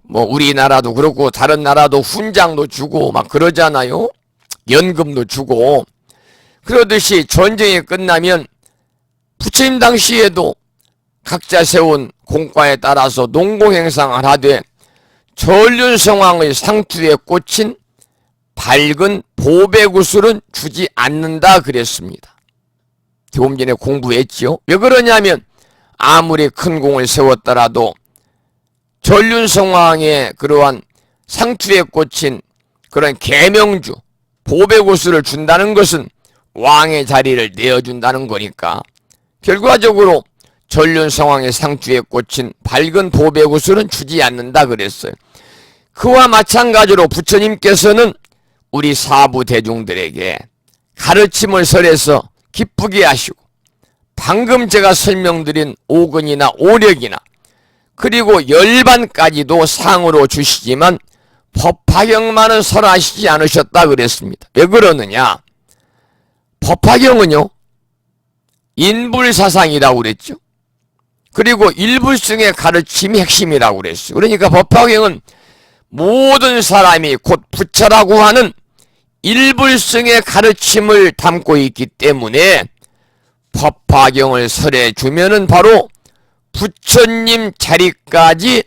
뭐 우리나라도 그렇고 다른 나라도 훈장도 주고 막 그러잖아요. 연금도 주고. 그러듯이 전쟁이 끝나면 부처님 당시에도 각자 세운 공과에 따라서 농공행상을 하되 전륜성왕의 상투에 꽂힌 밝은 보배구슬은 주지 않는다 그랬습니다. 조금 전에 공부했지요. 왜 그러냐면 아무리 큰 공을 세웠더라도 전륜성왕의 그러한 상투에 꽂힌 그런 계명주 보배구슬을 준다는 것은 왕의 자리를 내어준다는 거니까 결과적으로 전륜성왕의 상투에 꽂힌 밝은 보배구슬은 주지 않는다 그랬어요. 그와 마찬가지로 부처님께서는 우리 사부 대중들에게 가르침을 설해서 기쁘게 하시고 방금 제가 설명드린 오근이나 오력이나 그리고 열반까지도 상으로 주시지만 법화경만은 설하시지 않으셨다 그랬습니다. 왜 그러느냐? 법화경은요 인불사상이라고 그랬죠. 그리고 일불승의 가르침이 핵심이라고 그랬어요. 그러니까 법화경은 모든 사람이 곧 부처라고 하는 일불승의 가르침을 담고 있기 때문에 법화경을 설해 주면은 바로 부처님 자리까지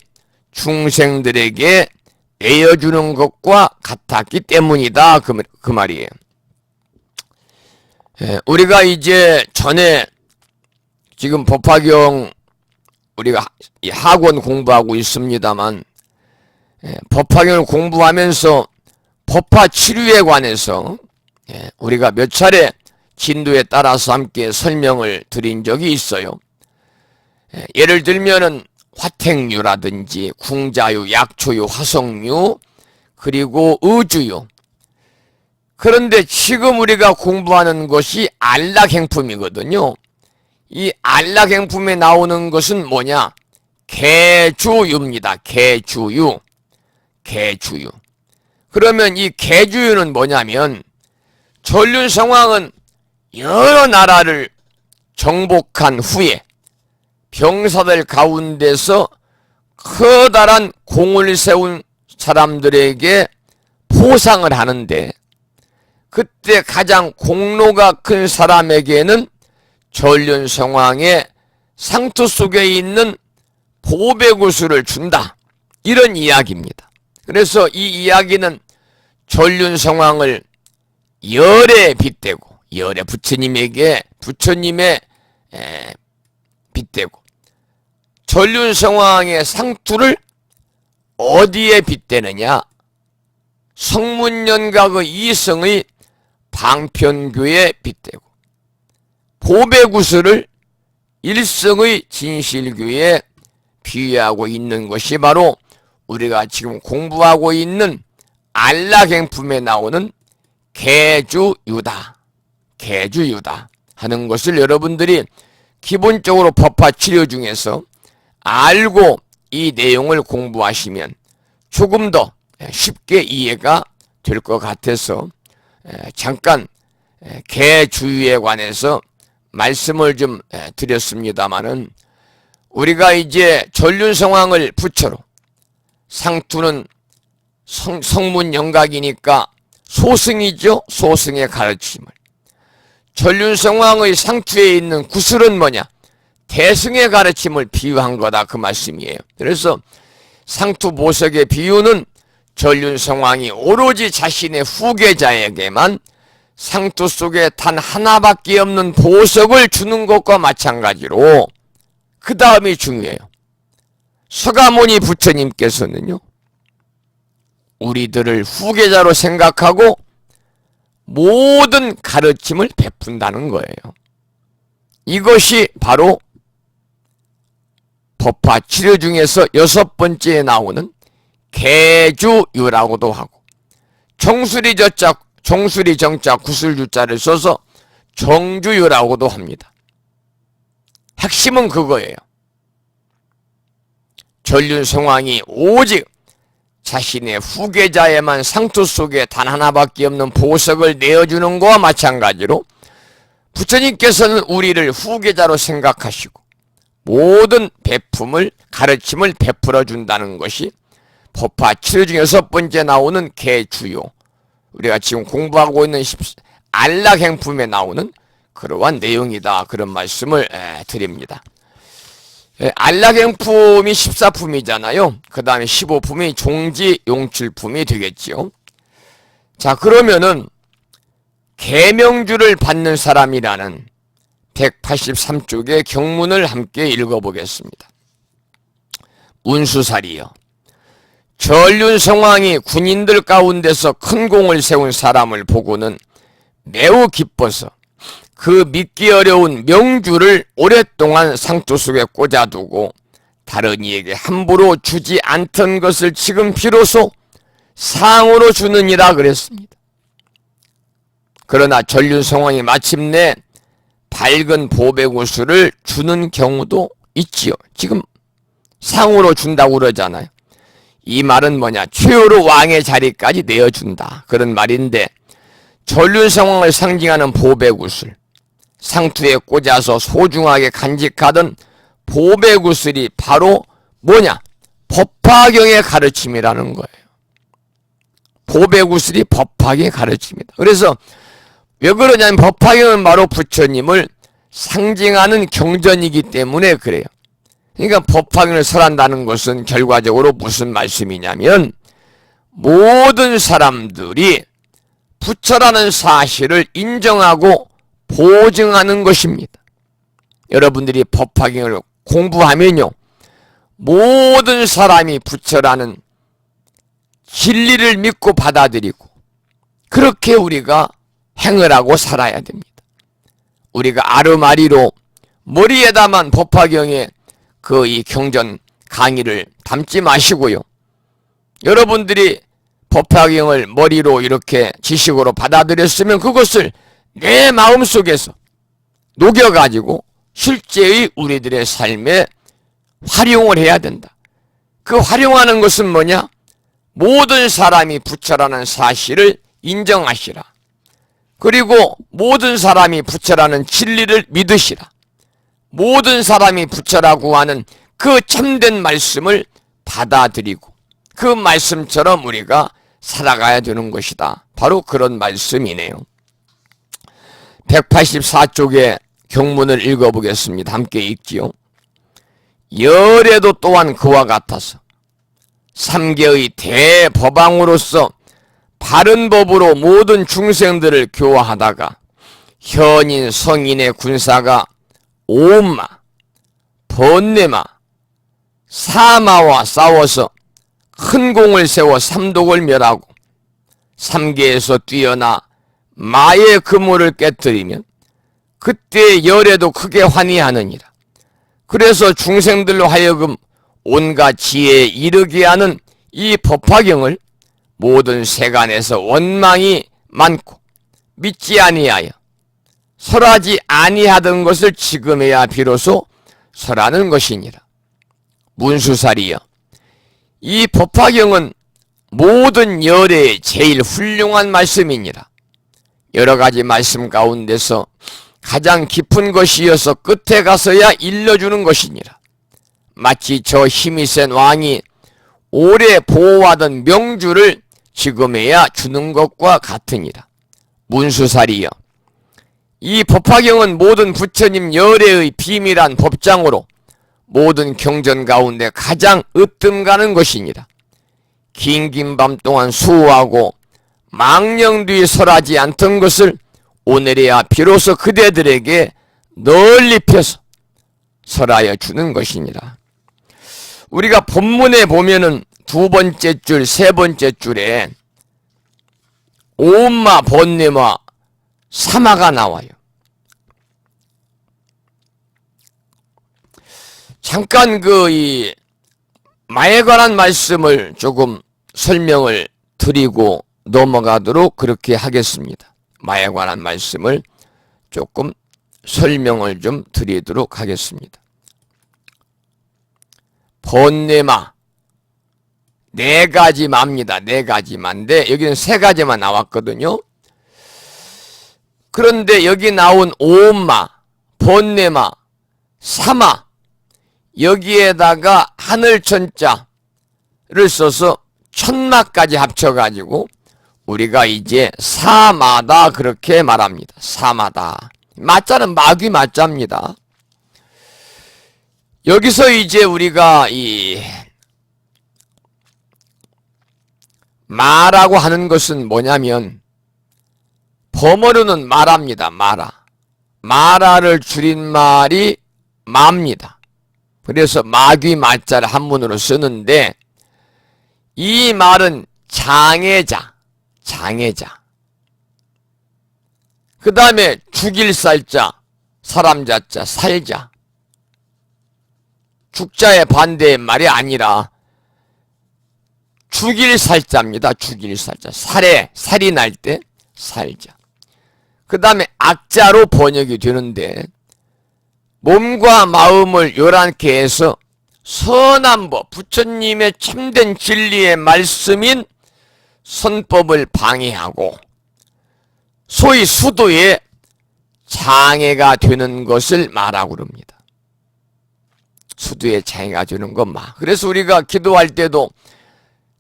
중생들에게 내어주는 것과 같았기 때문이다. 그 말이에요. 우리가 이제 전에 지금 법화경 우리가 학원 공부하고 있습니다만 법화경을 공부하면서 법화 치료에 관해서 우리가 몇 차례 진도에 따라서 함께 설명을 드린 적이 있어요. 예를 들면은 화택류라든지 궁자유, 약초유, 화석류, 그리고 의주유. 그런데 지금 우리가 공부하는 것이 안락행품이거든요. 이 안락행품에 나오는 것은 뭐냐? 개주유입니다. 개주유. 개주유. 그러면 이 개주유는 뭐냐면 전륜성왕은 여러 나라를 정복한 후에 병사들 가운데서 커다란 공을 세운 사람들에게 포상을 하는데 그때 가장 공로가 큰 사람에게는 전륜성왕의 상투 속에 있는 보배구슬을 준다. 이런 이야기입니다. 그래서 이 이야기는 전륜성왕을 열에 빗대고 열에 부처님의 빗대고 전륜성왕의 상투를 어디에 빗대느냐? 성문연각의 이성의 방편교에 빗대고 보배구슬을 일성의 진실교에 비유하고 있는 것이 바로 우리가 지금 공부하고 있는 안락행품에 나오는 개주유다. 개주유다 하는 것을 여러분들이 기본적으로 법화 치료 중에서 알고 이 내용을 공부하시면 조금 더 쉽게 이해가 될 것 같아서 잠깐 개주유에 관해서 말씀을 좀 드렸습니다마는 우리가 이제 전륜성왕을 부처로 상투는 성문영각이니까 소승이죠. 소승의 가르침을 전륜성왕의 상투에 있는 구슬은 뭐냐? 대승의 가르침을 비유한 거다 그 말씀이에요. 그래서 상투 보석의 비유는 전륜성왕이 오로지 자신의 후계자에게만 상투 속에 단 하나밖에 없는 보석을 주는 것과 마찬가지로 그 다음이 중요해요. 서가모니 부처님께서는요 우리들을 후계자로 생각하고 모든 가르침을 베푼다는 거예요. 이것이 바로 법화 치료 중에서 6번째에 나오는 개주유라고도 하고 정수리 정자 구슬주자를 써서 정주유라고도 합니다. 핵심은 그거예요. 전륜성왕이 오직 자신의 후계자에만 상투 속에 단 하나밖에 없는 보석을 내어주는 것과 마찬가지로 부처님께서는 우리를 후계자로 생각하시고 모든 베품을 가르침을 베풀어 준다는 것이 법화 치료 중 6번째 나오는 개주요, 우리가 지금 공부하고 있는 안락행품에 나오는 그러한 내용이다. 그런 말씀을 드립니다. 안락행품이 14품이잖아요. 그 다음에 15품이 종지용출품이 되겠지요. 자, 그러면은 계명주를 받는 사람이라는 183쪽의 경문을 함께 읽어보겠습니다. 운수살이여, 전륜성왕이 군인들 가운데서 큰 공을 세운 사람을 보고는 매우 기뻐서 그 믿기 어려운 명주를 오랫동안 상투 속에 꽂아두고 다른 이에게 함부로 주지 않던 것을 지금 비로소 상으로 주느니라 그랬습니다. 그러나 전륜성왕이 마침내 밝은 보배구슬을 주는 경우도 있지요. 지금 상으로 준다고 그러잖아요. 이 말은 뭐냐? 최후로 왕의 자리까지 내어준다. 그런 말인데, 전륜 상황을 상징하는 보배구슬, 상투에 꽂아서 소중하게 간직하던 보배구슬이 바로 뭐냐? 법화경의 가르침이라는 거예요. 보배구슬이 법화경의 가르침이다. 그래서 왜 그러냐면 법화경은 바로 부처님을 상징하는 경전이기 때문에 그래요. 그러니까 법화경을 설한다는 것은 결과적으로 무슨 말씀이냐면 모든 사람들이 부처라는 사실을 인정하고 보증하는 것입니다. 여러분들이 법화경을 공부하면요, 모든 사람이 부처라는 진리를 믿고 받아들이고 그렇게 우리가 행을 하고 살아야 됩니다. 우리가 아르마리로 머리에다만 법화경의 이 경전 강의를 담지 마시고요. 여러분들이 법화경을 머리로 이렇게 지식으로 받아들였으면 그것을 내 마음속에서 녹여가지고 실제의 우리들의 삶에 활용을 해야 된다. 그 활용하는 것은 뭐냐? 모든 사람이 부처라는 사실을 인정하시라. 그리고 모든 사람이 부처라는 진리를 믿으시라. 모든 사람이 부처라고 하는 그 참된 말씀을 받아들이고 그 말씀처럼 우리가 살아가야 되는 것이다. 바로 그런 말씀이네요. 184쪽의 경문을 읽어보겠습니다. 함께 읽지요. 열애도 또한 그와 같아서 삼계의 대법왕으로서 바른 법으로 모든 중생들을 교화하다가 현인 성인의 군사가 오마, 번뇌마, 사마와 싸워서 큰 공을 세워 삼독을 멸하고 삼계에서 뛰어나 마의 그물을 깨뜨리면 그때 열애도 크게 환희하느니라. 그래서 중생들로 하여금 온갖 지혜에 이르게 하는 이 법화경을 모든 세간에서 원망이 많고 믿지 아니하여 설하지 아니하던 것을 지금에야 비로소 설하는 것이니라. 문수살이여, 이 법화경은 모든 열애의 제일 훌륭한 말씀이니라. 여러 가지 말씀 가운데서 가장 깊은 것이어서 끝에 가서야 일러주는 것이니라. 마치 저 힘이 센 왕이 오래 보호하던 명주를 지금에야 주는 것과 같으니라. 문수살이여, 이 법화경은 모든 부처님 열애의 비밀한 법장으로 모든 경전 가운데 가장 으뜸가는 것이니라. 긴긴 밤 동안 수호하고 망령뒤 설하지 않던 것을 오늘에야 비로소 그대들에게 널리 펴서 설하여 주는 것이니라. 우리가 본문에 보면은 두 번째 줄, 세 번째 줄에 오마, 번뇌마, 사마가 나와요. 잠깐 이 마에 관한 말씀을 조금 설명을 드리고 넘어가도록 그렇게 하겠습니다. 마에 관한 말씀을 조금 설명을 좀 드리도록 하겠습니다. 번뇌마, 네 가지 마입니다. 네 가지 마인데 여기는 세 가지만 나왔거든요. 그런데 여기 나온 오마, 번뇌마, 사마, 여기에다가 하늘천자를 써서 천마까지 합쳐가지고 우리가 이제 사마다 그렇게 말합니다. 사마다. 마자는 마귀 마자입니다. 여기서 이제 우리가 이 마라고 하는 것은 뭐냐면 범어로는 마라입니다. 마라. 마라를 줄인 말이 마입니다. 그래서 마귀 마자를 한문으로 쓰는데 이 말은 장애자, 장애자. 그 다음에 죽일 살자, 사람 자자, 살자. 죽자의 반대의 말이 아니라 죽일 살자입니다. 죽일 살자. 살이 날 때 살자. 그 다음에 악자로 번역이 되는데, 몸과 마음을 요란케 해서 선한 법, 부처님의 참된 진리의 말씀인 선법을 방해하고 소위 수도에 장애가 되는 것을 마라고 그럽니다. 수도에 장애가 되는 건 마. 그래서 우리가 기도할 때도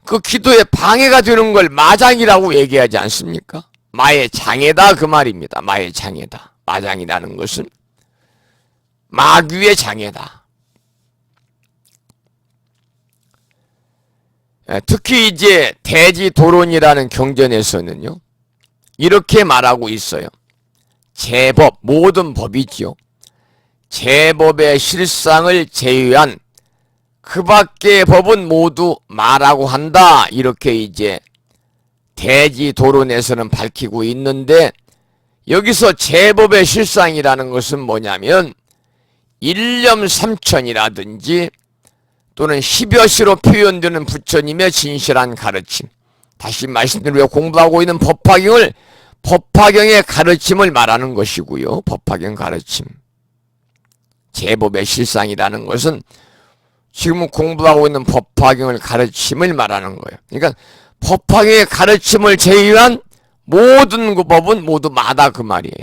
그 기도에 방해가 되는 걸 마장이라고 얘기하지 않습니까? 마의 장애다 그 말입니다. 마의 장애다. 마장이라는 것은 마귀의 장애다. 특히 이제 대지도론이라는 경전에서는요, 이렇게 말하고 있어요. 제법, 모든 법이지요. 제법의 실상을 제외한 그 밖의 법은 모두 마라고 한다. 이렇게 이제 대지도론에서는 밝히고 있는데, 여기서 제법의 실상이라는 것은 뭐냐면 일념삼천이라든지 또는 십여시로 표현되는 부처님의 진실한 가르침, 다시 말씀드리며 공부하고 있는 법화경을, 법화경의 가르침을 말하는 것이고요. 법화경 가르침. 제법의 실상이라는 것은 지금 공부하고 있는 법화경을 가르침을 말하는 거예요. 그러니까 법화경의 가르침을 제외한 모든 그 법은 모두 마다 그 말이에요.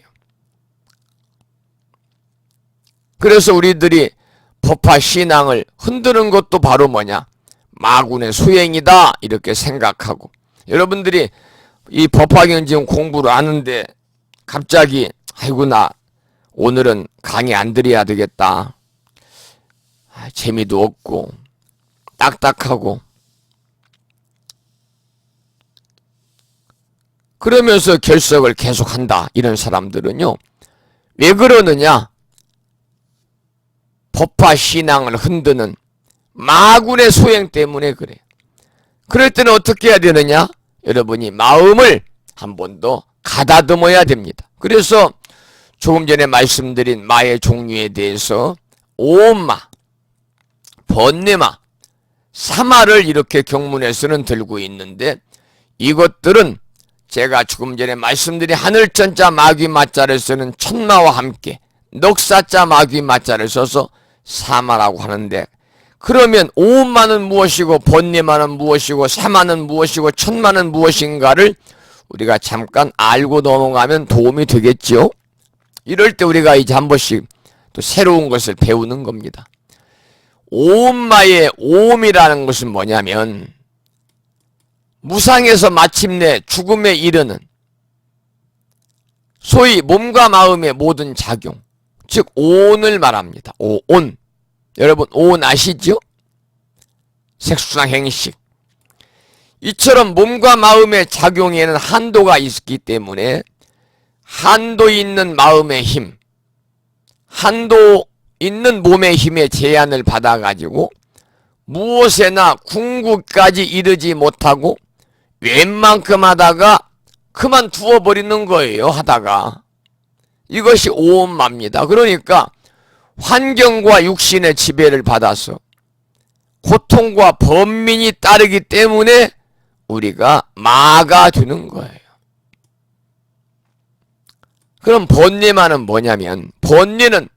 그래서 우리들이 법화 신앙을 흔드는 것도 바로 뭐냐? 마군의 소행이다 이렇게 생각하고, 여러분들이 이 법화경 지금 공부를 하는데 갑자기 아이고 나 오늘은 강의 안 드려야 되겠다, 재미도 없고 딱딱하고, 그러면서 결석을 계속한다 이런 사람들은요, 왜 그러느냐? 법화 신앙을 흔드는 마군의 소행 때문에 그래요. 그럴 때는 어떻게 해야 되느냐? 여러분이 마음을 한 번 더 가다듬어야 됩니다. 그래서 조금 전에 말씀드린 마의 종류에 대해서 오마, 번뇌마, 사마를 이렇게 경문에서는 들고 있는데, 이것들은 제가 조금 전에 말씀드린 하늘천자 마귀마자를 쓰는 천마와 함께 넉사자 마귀마자를 써서 사마라고 하는데, 그러면 오음마는 무엇이고 번뇌마는 무엇이고 사마는 무엇이고 천마는 무엇인가를 우리가 잠깐 알고 넘어가면 도움이 되겠죠. 이럴 때 우리가 이제 한 번씩 또 새로운 것을 배우는 겁니다. 오음마의 오음이라는 것은 뭐냐면 무상에서 마침내 죽음에 이르는 소위 몸과 마음의 모든 작용, 즉 오온을 말합니다. 오온. 여러분 오온 아시죠? 색수상 행식. 이처럼 몸과 마음의 작용에는 한도가 있기 때문에 한도 있는 마음의 힘, 한도 있는 몸의 힘의 제한을 받아가지고 무엇에나 궁극까지 이르지 못하고 웬만큼 하다가 그만두어 버리는 거예요. 하다가. 이것이 오온마입니다. 그러니까 환경과 육신의 지배를 받아서 고통과 번민이 따르기 때문에 우리가 마가 되는 거예요. 그럼 번뇌마는 뭐냐면, 번뇌는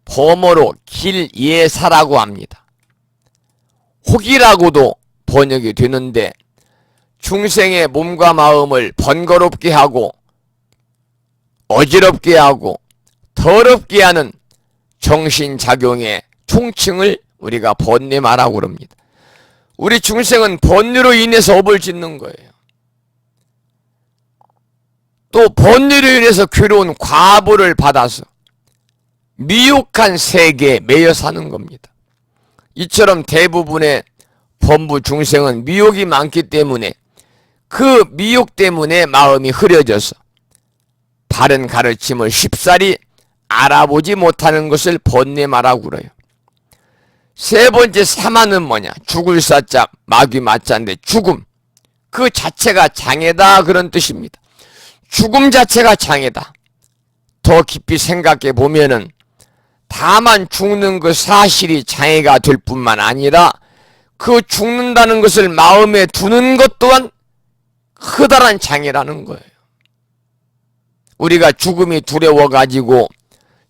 범어로 길예사라고 합니다. 혹이라고도 번역이 되는데, 중생의 몸과 마음을 번거롭게 하고 어지럽게 하고 더럽게 하는 정신작용의 총칭을 우리가 번뇌마라고 그럽니다. 우리 중생은 번뇌로 인해서 업을 짓는 거예요. 또 번뇌로 인해서 괴로운 과보를 받아서 미혹한 세계에 매여 사는 겁니다. 이처럼 대부분의 범부 중생은 미혹이 많기 때문에 그 미혹 때문에 마음이 흐려져서 바른 가르침을 쉽사리 알아보지 못하는 것을 번뇌마라고 그래요. 세 번째 사마는 뭐냐? 죽을 사자 마귀마자인데 죽음 그 자체가 장애다 그런 뜻입니다. 죽음 자체가 장애다. 더 깊이 생각해 보면은 다만 죽는 그 사실이 장애가 될 뿐만 아니라 그 죽는다는 것을 마음에 두는 것 또한 커다란 장애라는 거예요. 우리가 죽음이 두려워가지고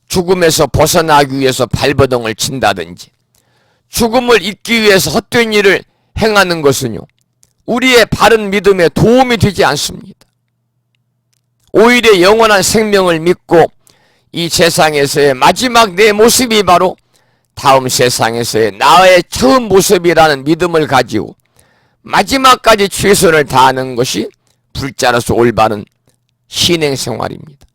죽음에서 벗어나기 위해서 발버둥을 친다든지 죽음을 잊기 위해서 헛된 일을 행하는 것은요, 우리의 바른 믿음에 도움이 되지 않습니다. 오히려 영원한 생명을 믿고 이 세상에서의 마지막 내 모습이 바로 다음 세상에서의 나의 처음 모습이라는 믿음을 가지고 마지막까지 최선을 다하는 것이 불자로서 올바른 신행생활입니다.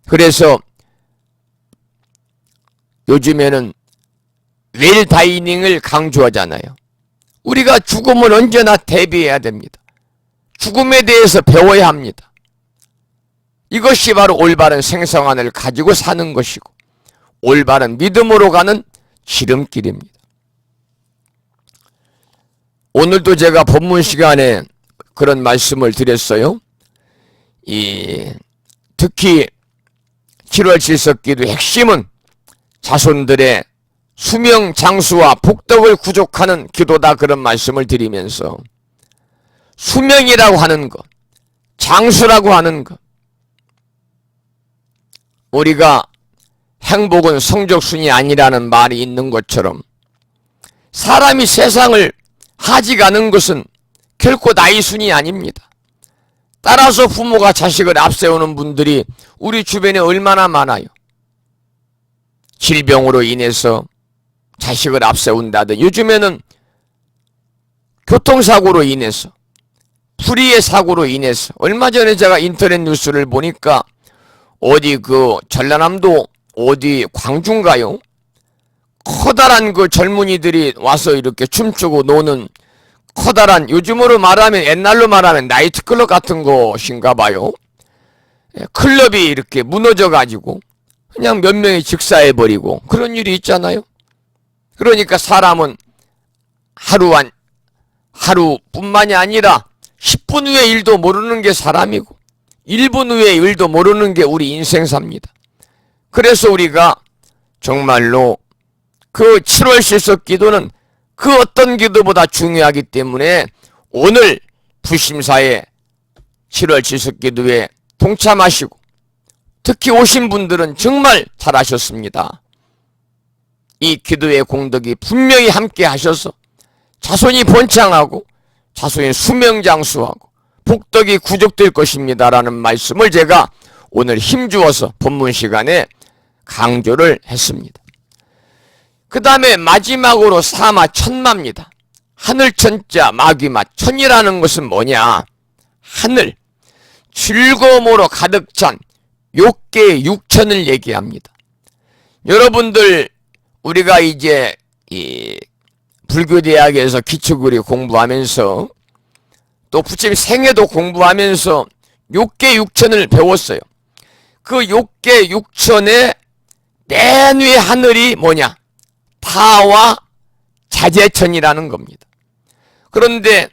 그래서 요즘에는 웰다이닝을 강조하잖아요. 우리가 죽음을 언제나 대비해야 됩니다. 죽음에 대해서 배워야 합니다. 이것이 바로 올바른 생생안을 가지고 사는 것이고 올바른 믿음으로 가는 지름길입니다. 오늘도 제가 본문 시간에 그런 말씀을 드렸어요. 특히 7월 칠석기도 핵심은 자손들의 수명 장수와 복덕을 구족하는 기도다, 그런 말씀을 드리면서 수명이라고 하는 것, 장수라고 하는 것, 우리가 행복은 성적순이 아니라는 말이 있는 것처럼 사람이 세상을 하지가는 것은 결코 나이순이 아닙니다. 따라서 부모가 자식을 앞세우는 분들이 우리 주변에 얼마나 많아요. 질병으로 인해서 자식을 앞세운다든, 요즘에는 교통사고로 인해서, 불의의 사고로 인해서, 얼마 전에 제가 인터넷 뉴스를 보니까 어디 전라남도 어디 광주인가요? 커다란 젊은이들이 와서 이렇게 춤추고 노는 커다란, 요즘으로 말하면, 옛날로 말하면 나이트클럽 같은 것인가 봐요. 클럽이 이렇게 무너져 가지고 그냥 몇 명이 직사해버리고 그런 일이 있잖아요. 그러니까 사람은 하루뿐만이 아니라 10분 후의 일도 모르는 게 사람이고 1분 후의 일도 모르는 게 우리 인생사입니다. 그래서 우리가 정말로 그 7월 실석 기도는 그 어떤 기도보다 중요하기 때문에 오늘 부심사의 7월 실석 기도에 동참하시고 특히 오신 분들은 정말 잘하셨습니다. 이 기도의 공덕이 분명히 함께 하셔서 자손이 번창하고 자손이 수명장수하고 복덕이 구족될 것입니다라는 말씀을 제가 오늘 힘주어서 본문 시간에 강조를 했습니다. 그 다음에 마지막으로 사마 천마입니다. 하늘천자 마귀마 천이라는 것은 뭐냐? 하늘, 즐거움으로 가득 찬 욕계 육천을 얘기합니다. 여러분들, 우리가 이제 이 불교대학에서 기초교리 공부하면서 또 부처님 생애도 공부하면서 욕계 육천을 배웠어요. 그 욕계 육천의 맨 위의 하늘이 뭐냐? 타와 자재천이라는 겁니다. 그런데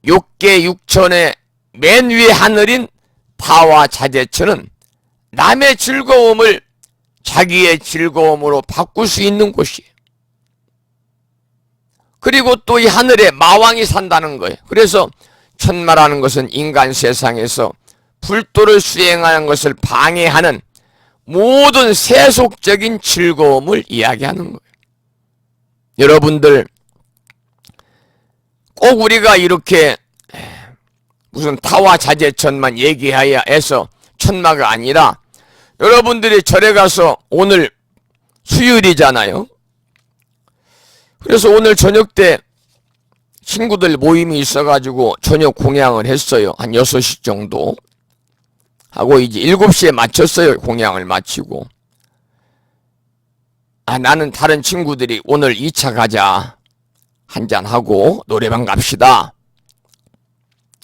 욕계 육천의 맨 위의 하늘인 타와 자재천은 남의 즐거움을 자기의 즐거움으로 바꿀 수 있는 곳이에요. 그리고 또 이 하늘에 마왕이 산다는 거예요. 그래서 천마라는 것은 인간 세상에서 불도를 수행하는 것을 방해하는 모든 세속적인 즐거움을 이야기하는 거예요. 여러분들, 꼭 우리가 이렇게 무슨 타와 자재천만 얘기해야 해서 천마가 아니라, 여러분들이 절에 가서, 오늘 수요일이잖아요. 그래서 오늘 저녁 때 친구들 모임이 있어가지고 저녁 공양을 했어요. 한 6시 정도 하고 이제 7시에 마쳤어요. 공양을 마치고. 나는 다른 친구들이 오늘 2차 가자, 한잔하고 노래방 갑시다,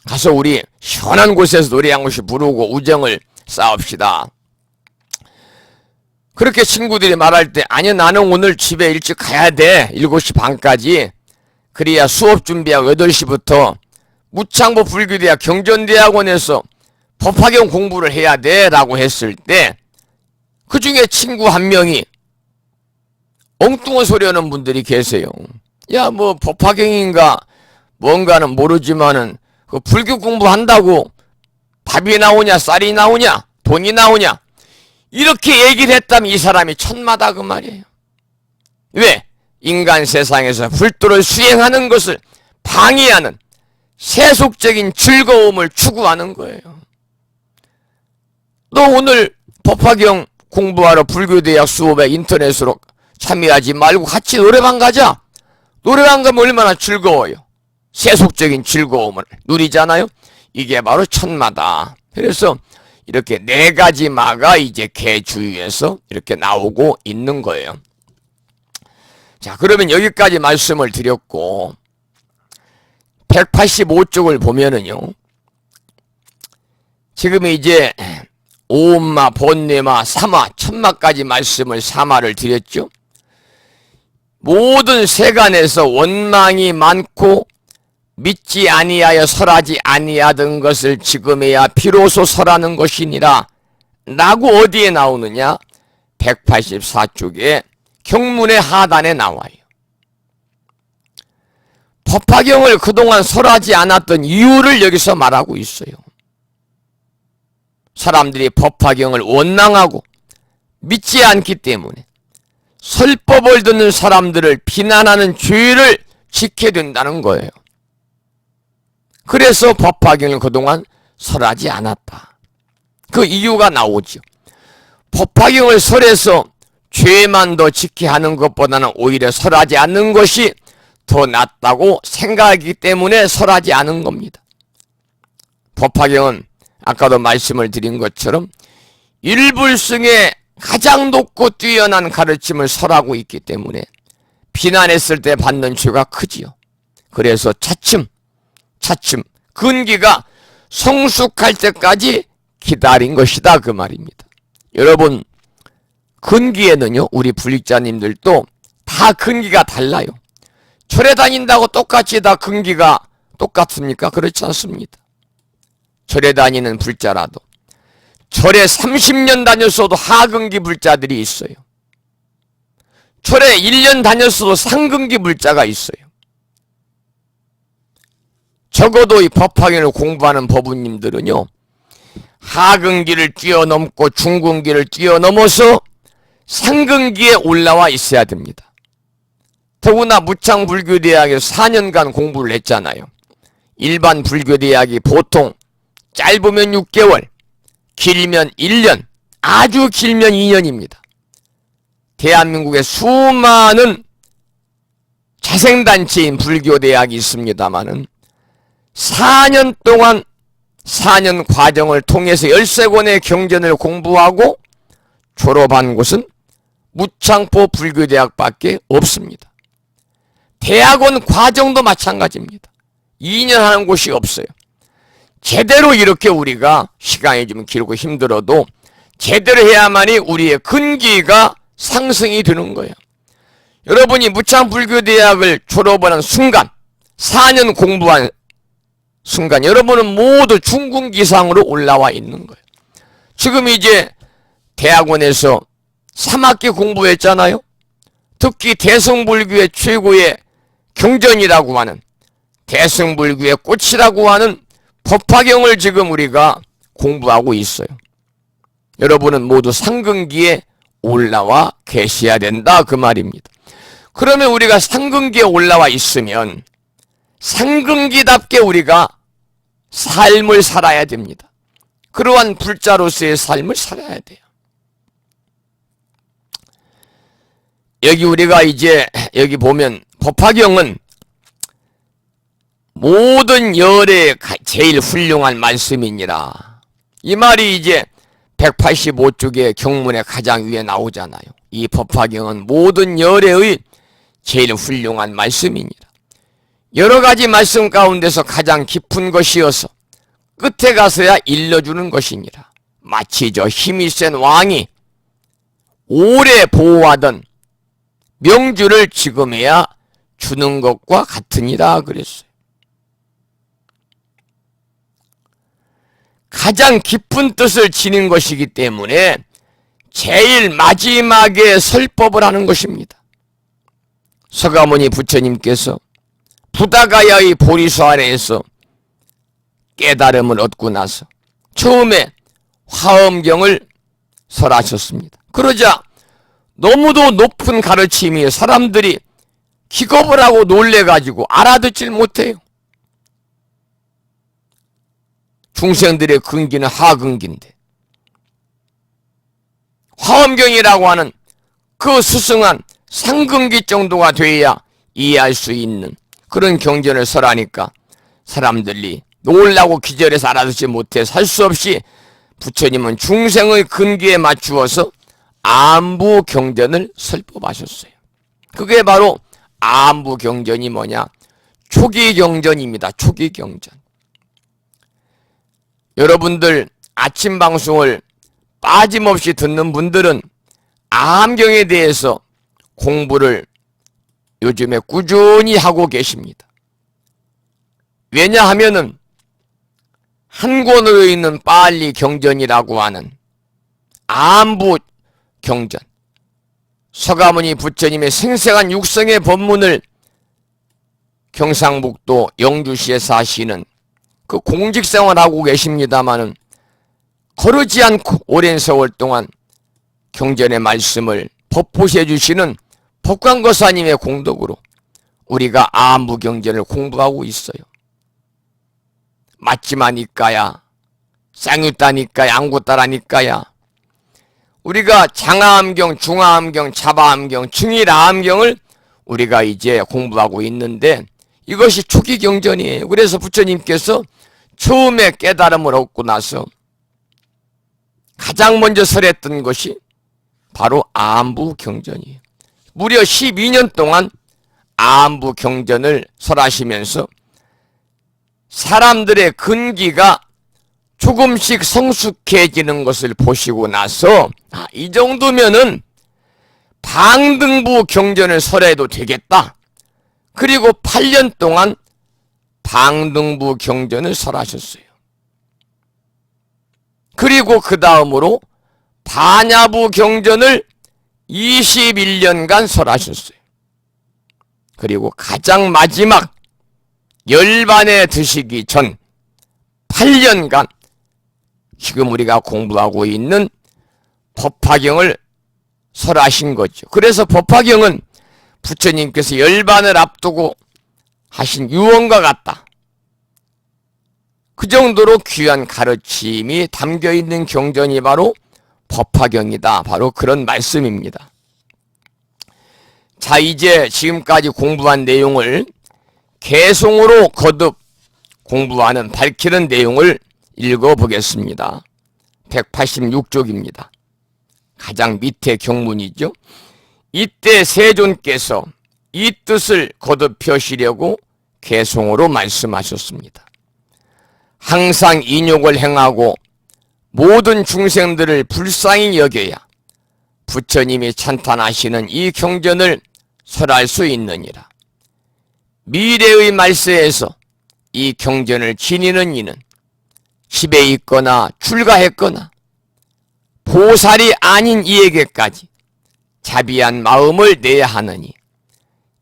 가서 우리 시원한 곳에서 노래 한 곡씩 부르고 우정을 쌓읍시다. 그렇게 친구들이 말할 때, 아니 나는 오늘 집에 일찍 가야 돼, 7시 반까지. 그래야 수업 준비하고 8시부터 무창보 불교대학 경전대학원에서 법화경 공부를 해야 돼 라고 했을 때, 그 중에 친구 한 명이 엉뚱한 소리 하는 분들이 계세요. 야, 뭐 법화경인가 뭔가는 모르지만은 그 불교 공부한다고 밥이 나오냐, 쌀이 나오냐, 돈이 나오냐, 이렇게 얘기를 했다면 이 사람이 천마다 그 말이에요. 왜? 인간 세상에서 불도를 수행하는 것을 방해하는 세속적인 즐거움을 추구하는 거예요. 너 오늘 법화경 공부하러 불교대학 수업에 인터넷으로 참여하지 말고 같이 노래방 가자. 노래방 가면 얼마나 즐거워요. 세속적인 즐거움을 누리잖아요. 이게 바로 천마다. 그래서 이렇게 네 가지 마가 이제 개 주위에서 이렇게 나오고 있는 거예요. 자, 그러면 여기까지 말씀을 드렸고 185쪽을 보면은요, 지금 이제 오음마, 본뇌마, 사마, 천마까지 말씀을 사마를 드렸죠. 모든 세간에서 원망이 많고 믿지 아니하여 설하지 아니하던 것을 지금에야 비로소 설하는 것이니라 라고 어디에 나오느냐? 184쪽에 경문의 하단에 나와요. 법화경을 그동안 설하지 않았던 이유를 여기서 말하고 있어요. 사람들이 법화경을 원망하고 믿지 않기 때문에 설법을 듣는 사람들을 비난하는 죄를 짓게 된다는 거예요. 그래서 법화경을 그동안 설하지 않았다. 그 이유가 나오죠. 법화경을 설해서 죄만 더 짓게 하는 것보다는 오히려 설하지 않는 것이 더 낫다고 생각하기 때문에 설하지 않은 겁니다. 법화경은 아까도 말씀을 드린 것처럼 일불승의 가장 높고 뛰어난 가르침을 설하고 있기 때문에 비난했을 때 받는 죄가 크지요. 그래서 차츰 근기가 성숙할 때까지 기다린 것이다 그 말입니다. 여러분, 근기에는요, 우리 불익자님들도 다 근기가 달라요. 절에 다닌다고 똑같이 다 근기가 똑같습니까? 그렇지 않습니다. 절에 다니는 불자라도 절에 30년 다녔어도 하근기 불자들이 있어요. 절에 1년 다녔어도 상근기 불자가 있어요. 적어도 이 법화경을 공부하는 법우님들은요, 하근기를 뛰어넘고 중근기를 뛰어넘어서 상근기에 올라와 있어야 됩니다. 더구나 무창불교대학에서 4년간 공부를 했잖아요. 일반 불교대학이 보통 짧으면 6개월, 길면 1년, 아주 길면 2년입니다. 대한민국에 수많은 자생단체인 불교대학이 있습니다마는 4년 동안 4년 과정을 통해서 13권의 경전을 공부하고 졸업한 곳은 무창포 불교대학밖에 없습니다. 대학원 과정도 마찬가지입니다. 2년 하는 곳이 없어요. 제대로 이렇게 우리가 시간이 좀 길고 힘들어도 제대로 해야만이 우리의 근기가 상승이 되는 거예요. 여러분이 무창불교대학을 졸업하는 순간, 4년 공부한 순간 여러분은 모두 중근기상으로 올라와 있는 거예요. 지금 이제 대학원에서 3학기 공부했잖아요. 특히 대승불교의 최고의 경전이라고 하는, 대승불교의 꽃이라고 하는 법화경을 지금 우리가 공부하고 있어요. 여러분은 모두 상근기에 올라와 계셔야 된다 그 말입니다. 그러면 우리가 상근기에 올라와 있으면 상근기답게 우리가 삶을 살아야 됩니다. 그러한 불자로서의 삶을 살아야 돼요. 여기 우리가 이제 여기 보면 법화경은 모든 열의 제일 훌륭한 말씀이니라. 이 말이 이제 185쪽의 경문의 가장 위에 나오잖아요. 이 법화경은 모든 열의 제일 훌륭한 말씀이니라. 여러 가지 말씀 가운데서 가장 깊은 것이어서 끝에 가서야 일러주는 것이니라. 마치 저 힘이 센 왕이 오래 보호하던 명주를 지금에야 주는 것과 같으니라 그랬어요. 가장 깊은 뜻을 지닌 것이기 때문에 제일 마지막에 설법을 하는 것입니다. 서가모니 부처님께서 부다가야의 보리수 아래에서 깨달음을 얻고 나서 처음에 화엄경을 설하셨습니다. 그러자 너무도 높은 가르침이 사람들이 기겁을 하고 놀래가지고 알아듣질 못해요. 중생들의 근기는 하근기인데 화엄경이라고 하는 그 스승한 상근기 정도가 돼야 이해할 수 있는 그런 경전을 설하니까 사람들이 놀라고 기절해서 알아듣지 못해 살 수 없이 부처님은 중생의 근기에 맞추어서 안부경전을 설법하셨어요. 그게 바로 안부경전이 뭐냐? 초기경전입니다. 초기경전. 여러분들 아침 방송을 빠짐없이 듣는 분들은 암경에 대해서 공부를 요즘에 꾸준히 하고 계십니다. 왜냐하면은 한 권으로 있는 빨리 경전이라고 하는 안부 경전, 서가모니 부처님의 생생한 육성의 법문을 경상북도 영주시에 사시는 그 공직생활하고 계십니다마는 거르지 않고 오랜 세월 동안 경전의 말씀을 법보시해 주시는 법관거사님의 공덕으로 우리가 안부경전을 공부하고 있어요. 맞지마니까야, 쌍유따니까야, 안구따라니까야. 우리가 장하암경, 중하암경, 자바암경, 증일아암경을 우리가 이제 공부하고 있는데 이것이 초기경전이에요. 그래서 부처님께서 처음에 깨달음을 얻고 나서 가장 먼저 설했던 것이 바로 안부경전이에요. 무려 12년 동안 안부경전을 설하시면서 사람들의 근기가 조금씩 성숙해지는 것을 보시고 나서 이 정도면은 방등부 경전을 설해도 되겠다. 그리고 8년 동안 방등부 경전을 설하셨어요. 그리고 그 다음으로 반야부 경전을 21년간 설하셨어요. 그리고 가장 마지막 열반에 드시기 전 8년간 지금 우리가 공부하고 있는 법화경을 설하신 거죠. 그래서 법화경은 부처님께서 열반을 앞두고 하신 유언과 같다. 그 정도로 귀한 가르침이 담겨있는 경전이 바로 법화경이다. 바로 그런 말씀입니다. 자, 이제 지금까지 공부한 내용을 개송으로 거듭 공부하는 밝히는 내용을 읽어보겠습니다. 186쪽입니다. 가장 밑에 경문이죠. 이때 세존께서 이 뜻을 거듭 펴시려고 개송으로 말씀하셨습니다. 항상 인욕을 행하고 모든 중생들을 불쌍히 여겨야 부처님이 찬탄하시는 이 경전을 설할 수 있느니라. 미래의 말세에서 이 경전을 지니는 이는 집에 있거나 출가했거나 보살이 아닌 이에게까지 자비한 마음을 내야 하느니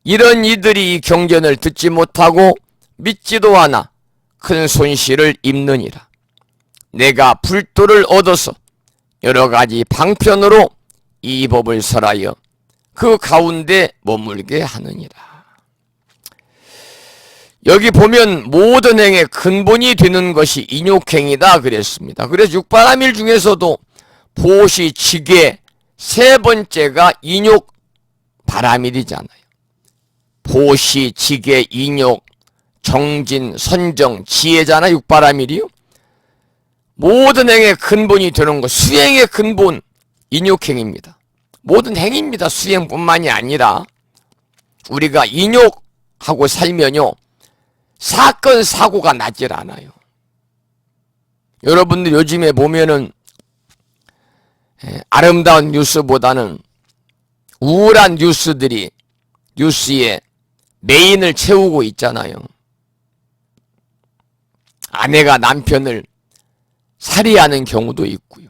이런 이들이 이 경전을 듣지 못하고 믿지도 않아 큰 손실을 입느니라. 내가 불도를 얻어서 여러 가지 방편으로 이 법을 설하여 그 가운데 머물게 하느니라. 여기 보면 모든 행의 근본이 되는 것이 인욕행이다 그랬습니다. 그래서 육바라밀 중에서도 보시, 지계 세 번째가 인욕 바라밀이잖아요. 보시, 지계, 인욕, 정진, 선정, 지혜잖아 육바라밀이요. 모든 행의 근본이 되는 것, 수행의 근본 인욕행입니다. 모든 행입니다. 수행뿐만이 아니라 우리가 인욕하고 살면요 사건 사고가 나질 않아요. 여러분들 요즘에 보면은 아름다운 뉴스보다는 우울한 뉴스들이 뉴스에 메인을 채우고 있잖아요. 아내가 남편을 살해하는 경우도 있고요.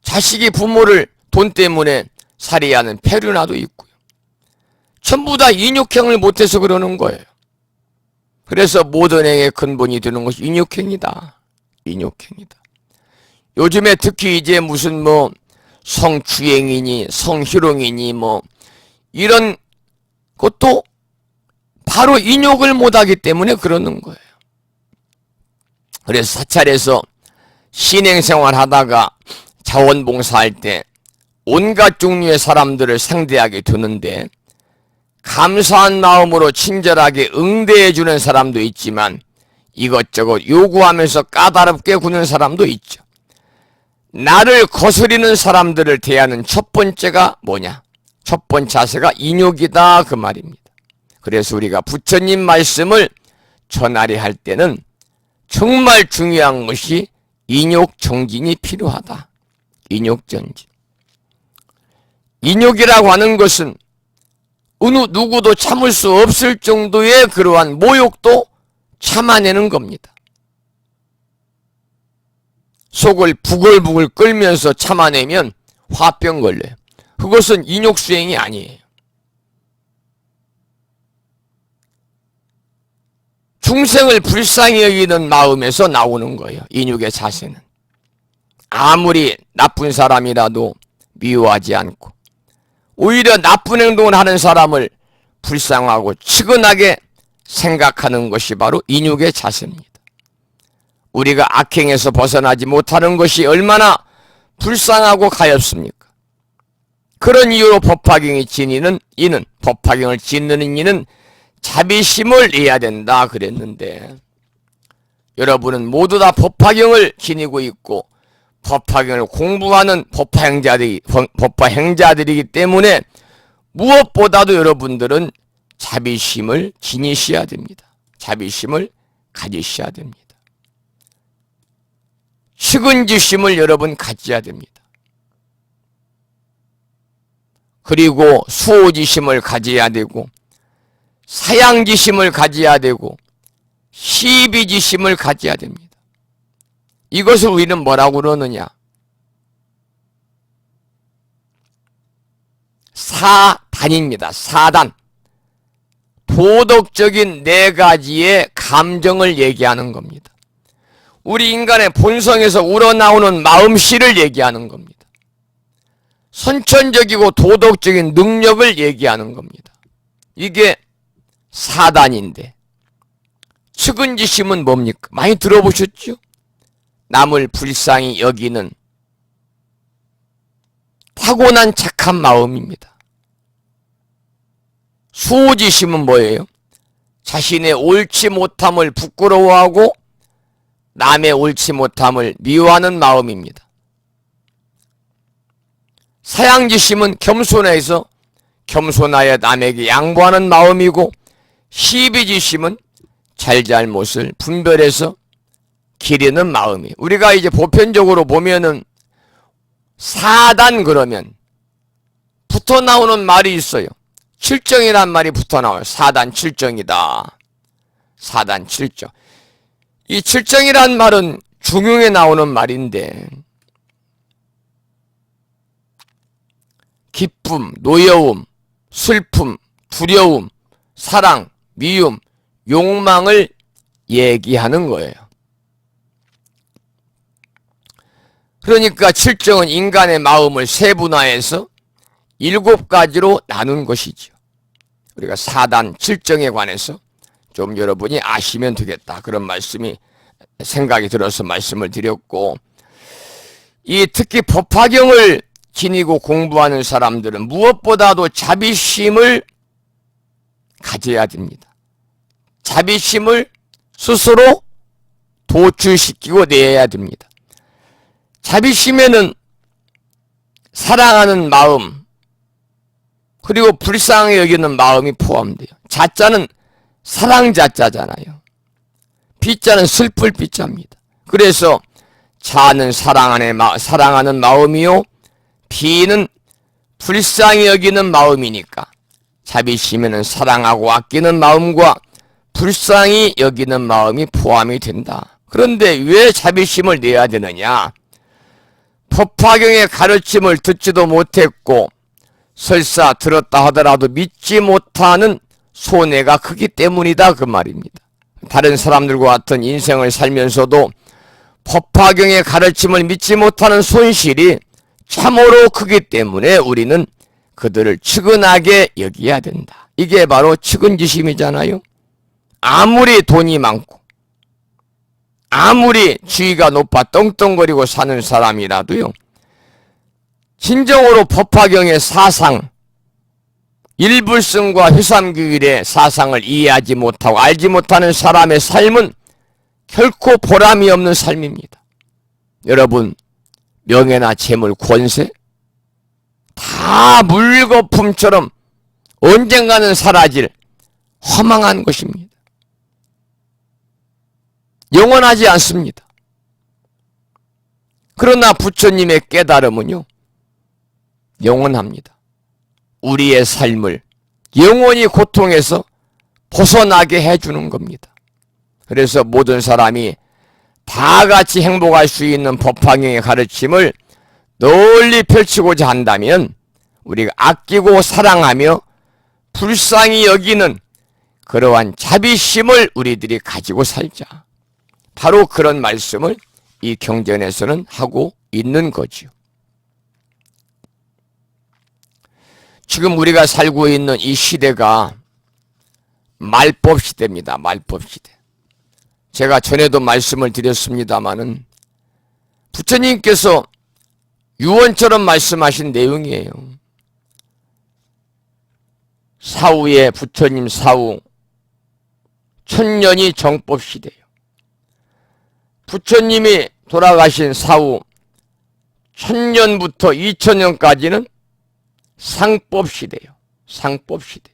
자식이 부모를 돈 때문에 살해하는 페류나도 있고요. 전부 다 인욕행을 못해서 그러는 거예요. 그래서 모든 행의 근본이 되는 것이 인욕행위다. 인욕행위다. 요즘에 특히 이제 무슨 뭐 성추행이니 성희롱이니 뭐 이런 것도 바로 인욕을 못하기 때문에 그러는 거예요. 그래서 사찰에서 신행생활 하다가 자원봉사할 때 온갖 종류의 사람들을 상대하게 두는데 감사한 마음으로 친절하게 응대해주는 사람도 있지만 이것저것 요구하면서 까다롭게 구는 사람도 있죠. 나를 거스리는 사람들을 대하는 첫 번째가 뭐냐? 첫 번째 자세가 인욕이다 그 말입니다. 그래서 우리가 부처님 말씀을 전하리 할 때는 정말 중요한 것이 인욕정진이 필요하다. 인욕정진. 인욕이라고 하는 것은 어느 누구도 참을 수 없을 정도의 그러한 모욕도 참아내는 겁니다. 속을 부글부글 끓면서 참아내면 화병 걸려요. 그것은 인욕수행이 아니에요. 중생을 불쌍히 여기는 마음에서 나오는 거예요. 인욕의 자세는. 아무리 나쁜 사람이라도 미워하지 않고 오히려 나쁜 행동을 하는 사람을 불쌍하고 측은하게 생각하는 것이 바로 인욕의 자세입니다. 우리가 악행에서 벗어나지 못하는 것이 얼마나 불쌍하고 가엾습니까? 그런 이유로 법화경이 지니는 이는, 법화경을 짓는 이는 자비심을 내야 된다 그랬는데, 여러분은 모두 다 법화경을 지니고 있고 법화경을 공부하는 법화행자들이기 때문에 무엇보다도 여러분들은 자비심을 지니셔야 됩니다. 자비심을 가지셔야 됩니다. 측은지심을 여러분 가져야 됩니다. 그리고 수호지심을 가져야 되고 사양지심을 가져야 되고 시비지심을 가져야 됩니다. 이것을 우리는 뭐라고 그러느냐? 사단입니다. 사단. 도덕적인 네 가지의 감정을 얘기하는 겁니다. 우리 인간의 본성에서 우러나오는 마음씨를 얘기하는 겁니다. 선천적이고 도덕적인 능력을 얘기하는 겁니다. 이게 사단인데, 측은지심은 뭡니까? 많이 들어보셨죠? 남을 불쌍히 여기는 타고난 착한 마음입니다. 수호지심은 뭐예요? 자신의 옳지 못함을 부끄러워하고 남의 옳지 못함을 미워하는 마음입니다. 사양지심은 겸손해서 겸손하여 남에게 양보하는 마음이고, 시비지심은 잘잘못을 분별해서 기리는 마음이. 우리가 이제 보편적으로 보면은 사단 그러면 붙어 나오는 말이 있어요. 칠정이란 말이 붙어 나와요. 사단 칠정이다. 사단 칠정. 이 칠정이란 말은 중용에 나오는 말인데, 기쁨, 노여움, 슬픔, 두려움, 사랑, 미움, 욕망을 얘기하는 거예요. 그러니까 칠정은 인간의 마음을 세분화해서 7가지로 나눈 것이죠. 우리가 사단 칠정에 관해서 좀 여러분이 아시면 되겠다, 그런 말씀이 생각이 들어서 말씀을 드렸고, 이 특히 법화경을 지니고 공부하는 사람들은 무엇보다도 자비심을 가져야 됩니다. 자비심을 스스로 도출시키고 내야 됩니다. 자비심에는 사랑하는 마음, 그리고 불쌍히 여기는 마음이 포함돼요. 자자는 사랑자자잖아요. 비자는 슬플 비자입니다. 그래서 자는 사랑하는 마음이요, 비는 불쌍히 여기는 마음이니까 자비심에는 사랑하고 아끼는 마음과 불쌍히 여기는 마음이 포함이 된다. 그런데 왜 자비심을 내야 되느냐? 법화경의 가르침을 듣지도 못했고 설사 들었다 하더라도 믿지 못하는 손해가 크기 때문이다 그 말입니다. 다른 사람들과 같은 인생을 살면서도 법화경의 가르침을 믿지 못하는 손실이 참으로 크기 때문에 우리는 그들을 측은하게 여겨야 된다. 이게 바로 측은지심이잖아요. 아무리 돈이 많고 아무리 지위가 높아 떵떵거리고 사는 사람이라도요, 진정으로 법화경의 사상, 일불승과 회삼규율의 사상을 이해하지 못하고 알지 못하는 사람의 삶은 결코 보람이 없는 삶입니다. 여러분, 명예나 재물, 권세 다 물거품처럼 언젠가는 사라질 허망한 것입니다. 영원하지 않습니다. 그러나 부처님의 깨달음은요, 영원합니다. 우리의 삶을 영원히 고통에서 벗어나게 해주는 겁니다. 그래서 모든 사람이 다 같이 행복할 수 있는 법화경의 가르침을 널리 펼치고자 한다면 우리가 아끼고 사랑하며 불쌍히 여기는 그러한 자비심을 우리들이 가지고 살자. 바로 그런 말씀을 이 경전에서는 하고 있는 거지요. 지금 우리가 살고 있는 이 시대가 말법 시대입니다. 말법 시대. 제가 전에도 말씀을 드렸습니다마는 부처님께서 유언처럼 말씀하신 내용이에요. 사후에 부처님 사후 1000년이 정법 시대예요. 부처님이 돌아가신 사후 1000년부터 2000년까지는 상법 시대예요. 상법 시대.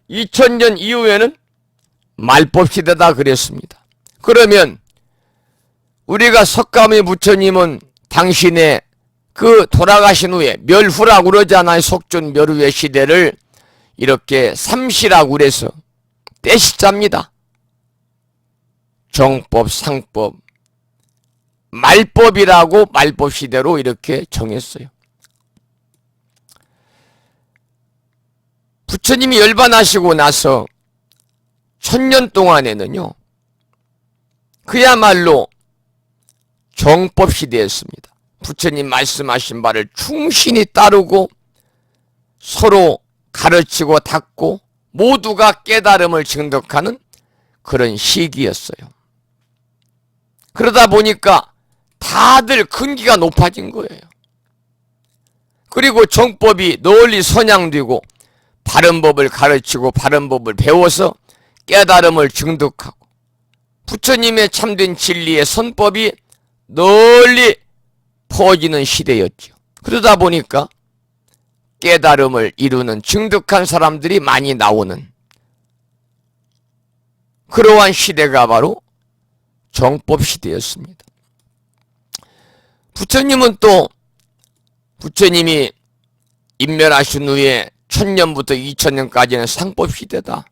2000년 이후에는 말법 시대다 그랬습니다. 그러면 우리가 석가모니 부처님은 당신의 그 돌아가신 후에 멸후라고 그러잖아요. 속존 멸후의 시대를 이렇게 삼시라고 그래서 떼시잡니다. 정법, 상법, 말법이라고 말법 시대로 이렇게 정했어요. 부처님이 열반하시고 나서 1000년 동안에는요, 그야말로 정법 시대였습니다. 부처님 말씀하신 바를 충신히 따르고 서로 가르치고 닦고 모두가 깨달음을 증득하는 그런 시기였어요. 그러다 보니까 다들 근기가 높아진 거예요. 그리고 정법이 널리 선양되고 바른 법을 가르치고 바른 법을 배워서 깨달음을 증득하고 부처님의 참된 진리의 선법이 널리 퍼지는 시대였죠. 그러다 보니까 깨달음을 이루는 증득한 사람들이 많이 나오는 그러한 시대가 바로 정법 시대였습니다. 부처님은 또 부처님이 인멸하신 후에 1000년부터 2000년까지는 상법 시대다.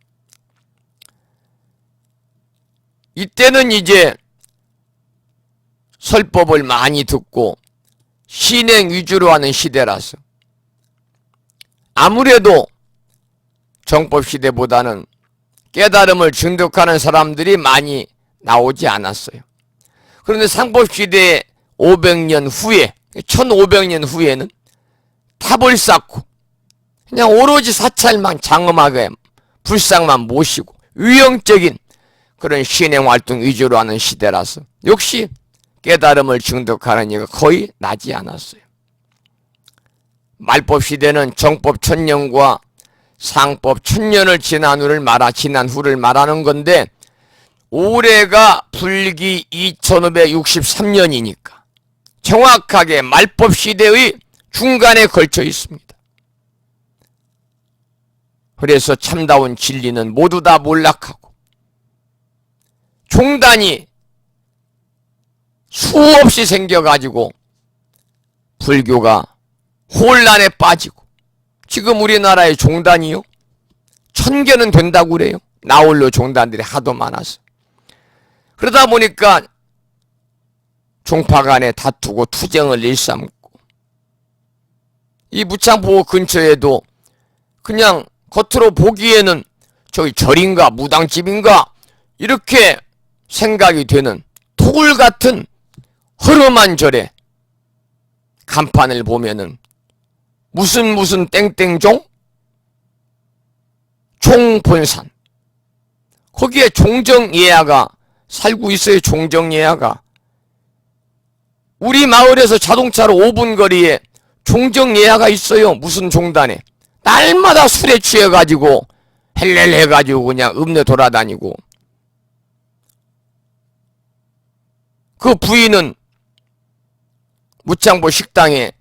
이때는 이제 설법을 많이 듣고 신행 위주로 하는 시대라서 아무래도 정법 시대보다는 깨달음을 증득하는 사람들이 많이 나오지 않았어요. 그런데 상법 시대의 500년 후에 1500년 후에는 탑을 쌓고 그냥 오로지 사찰만 장엄하게 불상만 모시고 위형적인 그런 신행활동 위주로 하는 시대라서 역시 깨달음을 증득하는 이가 거의 나지 않았어요. 말법 시대는 정법 1000년과 상법 1000년을 지난 후를 말하는 건데 올해가 불기 2563년이니까 정확하게 말법 시대의 중간에 걸쳐 있습니다. 그래서 참다운 진리는 모두 다 몰락하고 종단이 수없이 생겨가지고 불교가 혼란에 빠지고 지금 우리나라의 종단이요 1000개는 된다고 그래요. 나홀로 종단들이 하도 많아서. 그러다 보니까 종파 간에 다투고 투쟁을 일삼고 이 무창포 근처에도 그냥 겉으로 보기에는 저기 절인가 무당집인가 이렇게 생각이 되는 토굴 같은 허름한 절에 간판을 보면은 무슨 땡땡종 총본산, 거기에 종정예야가 살고 있어요. 종정예야가 우리 마을에서 자동차로 5분 거리에 종정예야가 있어요. 무슨 종단에 날마다 술에 취해가지고 헬렐 해가지고 그냥 읍내 돌아다니고, 그 부인은 무창보 식당에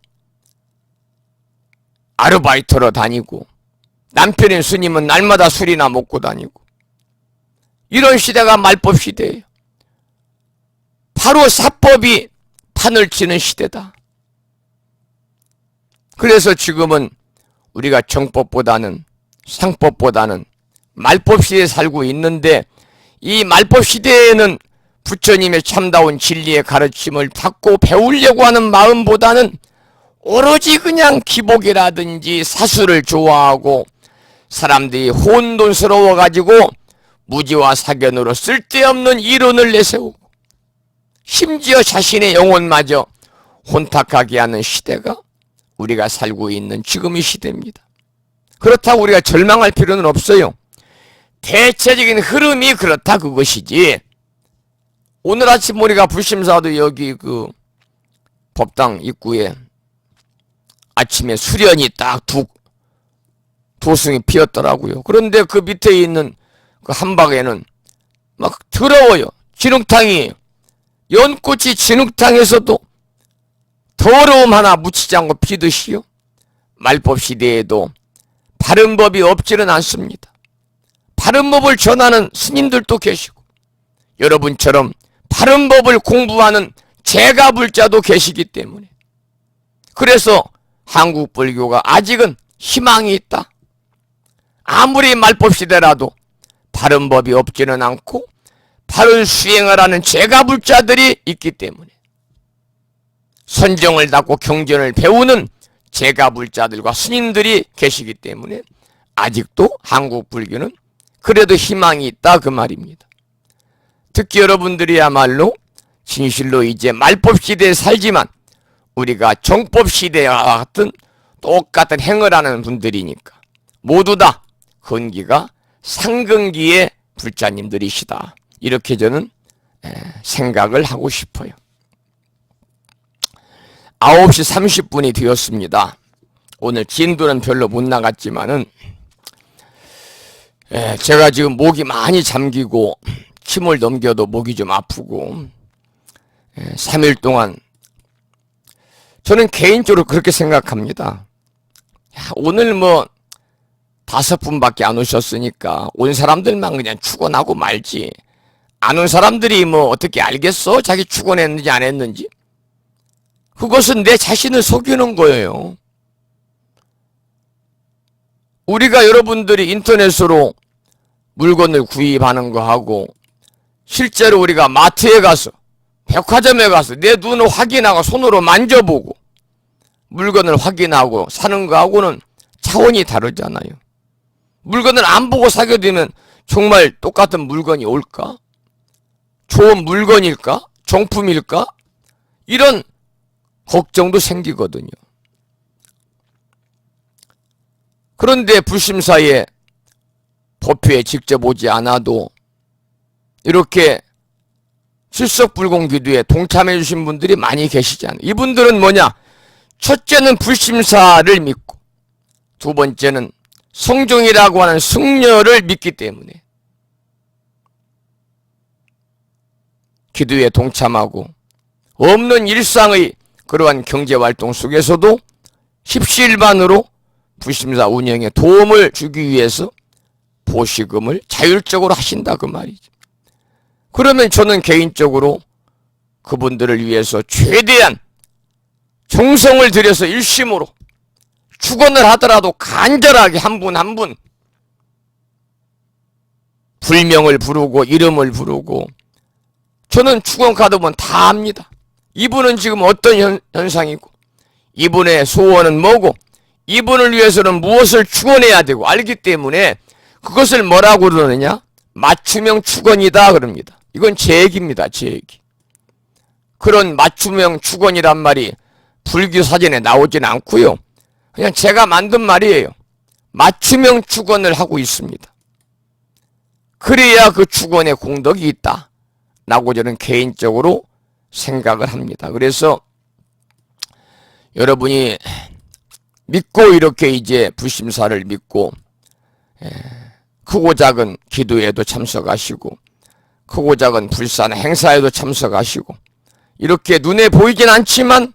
아르바이트로 다니고, 남편인 스님은 날마다 술이나 먹고 다니고, 이런 시대가 말법 시대예요. 바로 사법이 판을 치는 시대다. 그래서 지금은 우리가 정법보다는 상법보다는 말법 시대에 살고 있는데, 이 말법 시대에는 부처님의 참다운 진리의 가르침을 받고 배우려고 하는 마음보다는 오로지 그냥 기복이라든지 사수를 좋아하고 사람들이 혼돈스러워가지고 무지와 사견으로 쓸데없는 이론을 내세우고 심지어 자신의 영혼마저 혼탁하게 하는 시대가 우리가 살고 있는 지금의 시대입니다. 그렇다고 우리가 절망할 필요는 없어요. 대체적인 흐름이 그렇다 그것이지, 오늘 아침 우리가 불심사도 여기 그 법당 입구에 아침에 수련이 딱 도승이 피었더라고요. 그런데 그 밑에 있는 그 한박에는 막 더러워요. 진흙탕이에요. 연꽃이 진흙탕에서도 더러움 하나 묻히지 않고 피듯이요. 말법 시대에도 바른 법이 없지는 않습니다. 바른 법을 전하는 스님들도 계시고, 여러분처럼 바른 법을 공부하는 제가불자도 계시기 때문에, 그래서 한국 불교가 아직은 희망이 있다. 아무리 말법 시대라도 바른 법이 없지는 않고 바른 수행을 하는 제가불자들이 있기 때문에, 선정을 닦고 경전을 배우는 제가불자들과 스님들이 계시기 때문에 아직도 한국 불교는 그래도 희망이 있다 그 말입니다. 특히 여러분들이야말로 진실로 이제 말법 시대에 살지만 우리가 정법 시대와 같은 똑같은 행을 하는 분들이니까 모두 다 근기가 상근기의 불자님들이시다, 이렇게 저는 생각을 하고 싶어요. 9시 30분이 되었습니다. 오늘 진도는 별로 못 나갔지만은 제가 지금 목이 많이 잠기고 침을 넘겨도 목이 좀 아프고 3일 동안 저는 개인적으로 그렇게 생각합니다. 오늘 뭐 5분밖에 안 오셨으니까 온 사람들만 그냥 축원하고 말지, 안 온 사람들이 뭐 어떻게 알겠어? 자기 축원했는지 안 했는지. 그것은 내 자신을 속이는 거예요. 우리가 여러분들이 인터넷으로 물건을 구입하는 거 하고 실제로 우리가 마트에 가서 백화점에 가서 내 눈을 확인하고 손으로 만져보고 물건을 확인하고 사는 거하고는 차원이 다르잖아요. 물건을 안 보고 사게 되면 정말 똑같은 물건이 올까? 좋은 물건일까? 정품일까? 이런 걱정도 생기거든요. 그런데 불심사에 법회에 직접 오지 않아도 이렇게 출석불공 기도에 동참해 주신 분들이 많이 계시잖아요. 이분들은 뭐냐? 첫째는 불심사를 믿고, 두 번째는 성종이라고 하는 승려를 믿기 때문에 기도에 동참하고 없는 일상의 그러한 경제활동 속에서도 십시일반으로 불심사 운영에 도움을 주기 위해서 보시금을 자율적으로 하신다 그 말이죠. 그러면 저는 개인적으로 그분들을 위해서 최대한 정성을 들여서 일심으로 축원을 하더라도 간절하게 한 분 한 분 불명을 부르고 이름을 부르고, 저는 축원 카드면 다 압니다. 이분은 지금 어떤 현상이고 이분의 소원은 뭐고 이분을 위해서는 무엇을 축원해야 되고 알기 때문에 그것을 뭐라고 그러느냐? 맞춤형 축원이다 그럽니다. 이건 제 얘기입니다. 제 얘기. 그런 맞춤형 축원이란 말이 불교 사전에 나오진 않고요. 그냥 제가 만든 말이에요. 맞춤형 축원을 하고 있습니다. 그래야 그 축원에 공덕이 있다 라고 저는 개인적으로 생각을 합니다. 그래서 여러분이 믿고 이렇게 이제 불심사를 믿고 크고 작은 기도에도 참석하시고 크고 작은 불산 행사에도 참석하시고 이렇게 눈에 보이진 않지만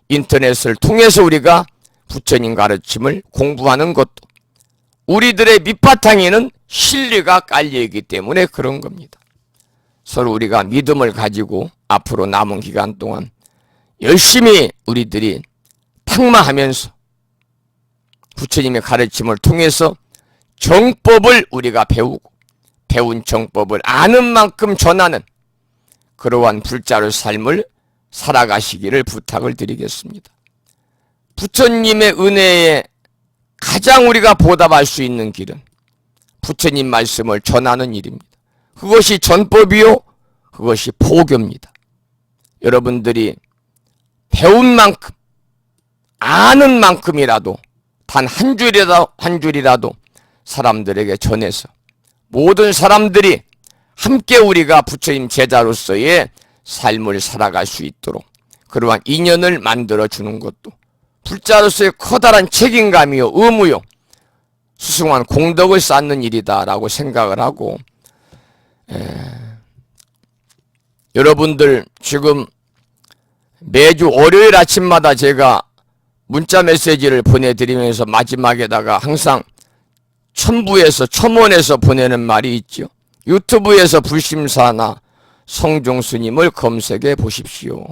인터넷을 통해서 우리가 부처님 가르침을 공부하는 것도 우리들의 밑바탕에는 신뢰가 깔려있기 때문에 그런 겁니다. 서로 우리가 믿음을 가지고 앞으로 남은 기간 동안 열심히 우리들이 탁마하면서 부처님의 가르침을 통해서 정법을 우리가 배우고 배운 정법을 아는 만큼 전하는 그러한 불자의 삶을 살아가시기를 부탁을 드리겠습니다. 부처님의 은혜에 가장 우리가 보답할 수 있는 길은 부처님 말씀을 전하는 일입니다. 그것이 전법이요, 그것이 포교입니다. 여러분들이 배운 만큼, 아는 만큼이라도 단 한 줄이라도 사람들에게 전해서 모든 사람들이 함께 우리가 부처님 제자로서의 삶을 살아갈 수 있도록 그러한 인연을 만들어주는 것도 불자로서의 커다란 책임감이요, 의무요, 수승한 공덕을 쌓는 일이다라고 생각을 하고, 여러분들 지금 매주 월요일 아침마다 제가 문자 메시지를 보내드리면서 마지막에다가 항상 첨언에서 보내는 말이 있죠. 유튜브에서 불심사나 성종스님을 검색해 보십시오.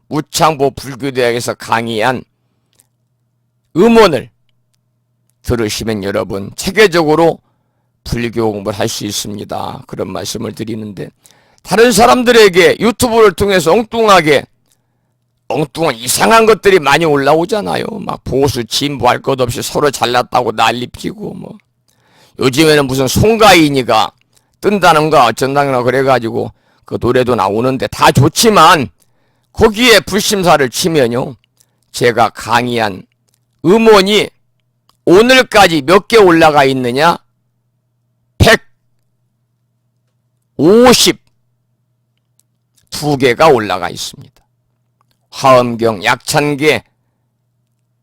무창보 불교대학에서 강의한 음원을 들으시면 여러분 체계적으로 불교 공부를 할 수 있습니다. 그런 말씀을 드리는데, 다른 사람들에게 유튜브를 통해서 엉뚱한 이상한 것들이 많이 올라오잖아요. 막 보수 진보할 것 없이 서로 잘났다고 난리피고 뭐 요즘에는 무슨 송가인이가 뜬다는가 어쩐다는가 그래가지고 그 노래도 나오는데 다 좋지만 거기에 불심사를 치면요, 제가 강의한 음원이 오늘까지 몇 개 올라가 있느냐? 152개가 올라가 있습니다. 화엄경, 약찬계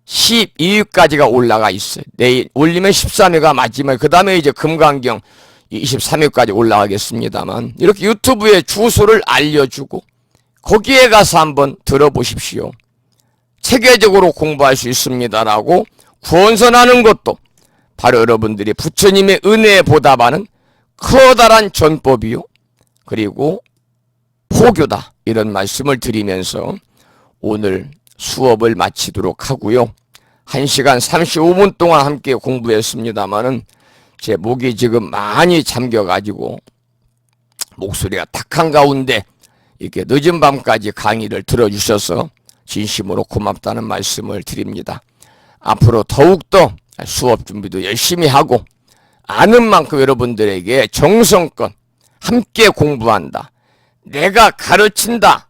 12위까지가 올라가 있어요. 내일 올리면 13위가 마지막, 그 다음에 이제 금강경 23위까지 올라가겠습니다만, 이렇게 유튜브에 주소를 알려주고 거기에 가서 한번 들어보십시오. 체계적으로 공부할 수 있습니다라고 구원선하는 것도 바로 여러분들이 부처님의 은혜에 보답하는 커다란 전법이요, 그리고 포교다, 이런 말씀을 드리면서 오늘 수업을 마치도록 하고요. 1시간 35분 동안 함께 공부했습니다마는 제 목이 지금 많이 잠겨가지고 목소리가 탁한 가운데 이렇게 늦은 밤까지 강의를 들어주셔서 진심으로 고맙다는 말씀을 드립니다. 앞으로 더욱더 수업 준비도 열심히 하고 아는 만큼 여러분들에게 정성껏 함께 공부한다, 내가 가르친다,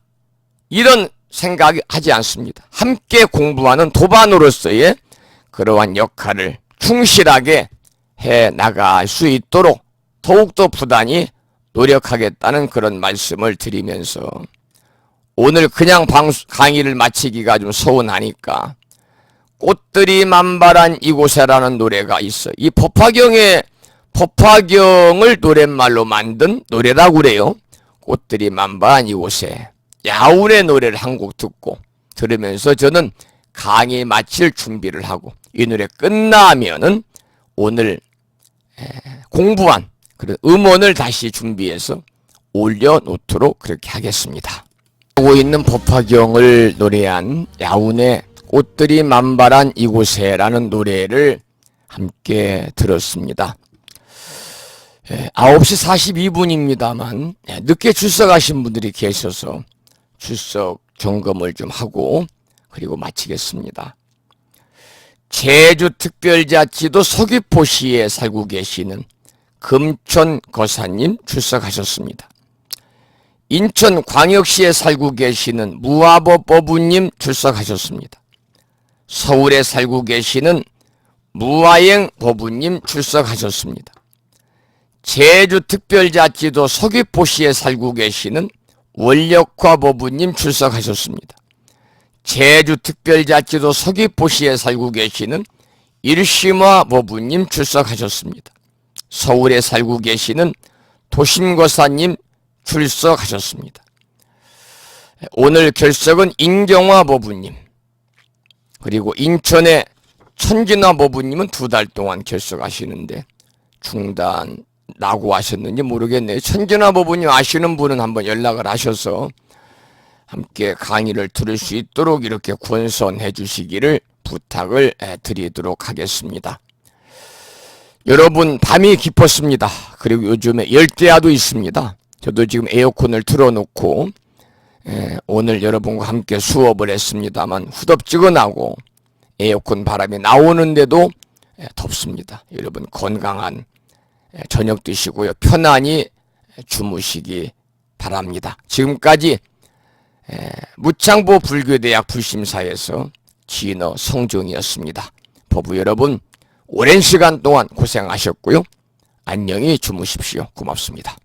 이런 생각이 하지 않습니다. 함께 공부하는 도반으로서의 그러한 역할을 충실하게 해 나갈 수 있도록 더욱더 부단히 노력하겠다는 그런 말씀을 드리면서, 오늘 그냥 강의를 마치기가 좀 서운하니까 꽃들이 만발한 이곳에라는 노래가 있어. 이 법화경을 노랫말로 만든 노래라고 그래요. 꽃들이 만발한 이곳에, 야운의 노래를 한 곡 들으면서 저는 강의 마칠 준비를 하고, 이 노래 끝나면은 오늘 공부한 그런 음원을 다시 준비해서 올려놓도록 그렇게 하겠습니다. 하고 있는 법화경을 노래한 야운의 꽃들이 만발한 이곳에라는 노래를 함께 들었습니다. 9시 42분입니다만 늦게 출석하신 분들이 계셔서 출석 점검을 좀 하고 그리고 마치겠습니다. 제주특별자치도 서귀포시에 살고 계시는 금촌 거사님 출석하셨습니다. 인천광역시에 살고 계시는 무아버 버부님 출석하셨습니다. 서울에 살고 계시는 무아행 버부님 출석하셨습니다. 제주특별자치도 서귀포시에 살고 계시는 원력화 버부님 출석하셨습니다. 제주특별자치도 서귀포시에 살고 계시는 일심화 버부님 출석하셨습니다. 서울에 살고 계시는 도심거사님 출석하셨습니다. 오늘 결석은 인경화 버부님, 그리고 인천의 천진화 버부님은 2달 동안 결석하시는데 중단라고 하셨는지 모르겠네요. 천진화 버부님 아시는 분은 한번 연락을 하셔서 함께 강의를 들을 수 있도록 이렇게 권선해 주시기를 부탁을 드리도록 하겠습니다. 여러분, 밤이 깊었습니다. 그리고 요즘에 열대야도 있습니다. 저도 지금 에어컨을 틀어놓고 오늘 여러분과 함께 수업을 했습니다만 후덥지근하고 에어컨 바람이 나오는데도 덥습니다. 여러분, 건강한 저녁 드시고요. 편안히 주무시기 바랍니다. 지금까지 무창보 불교대학 불심사에서 진어 성종이었습니다. 법부 여러분, 오랜 시간 동안 고생하셨고요. 안녕히 주무십시오. 고맙습니다.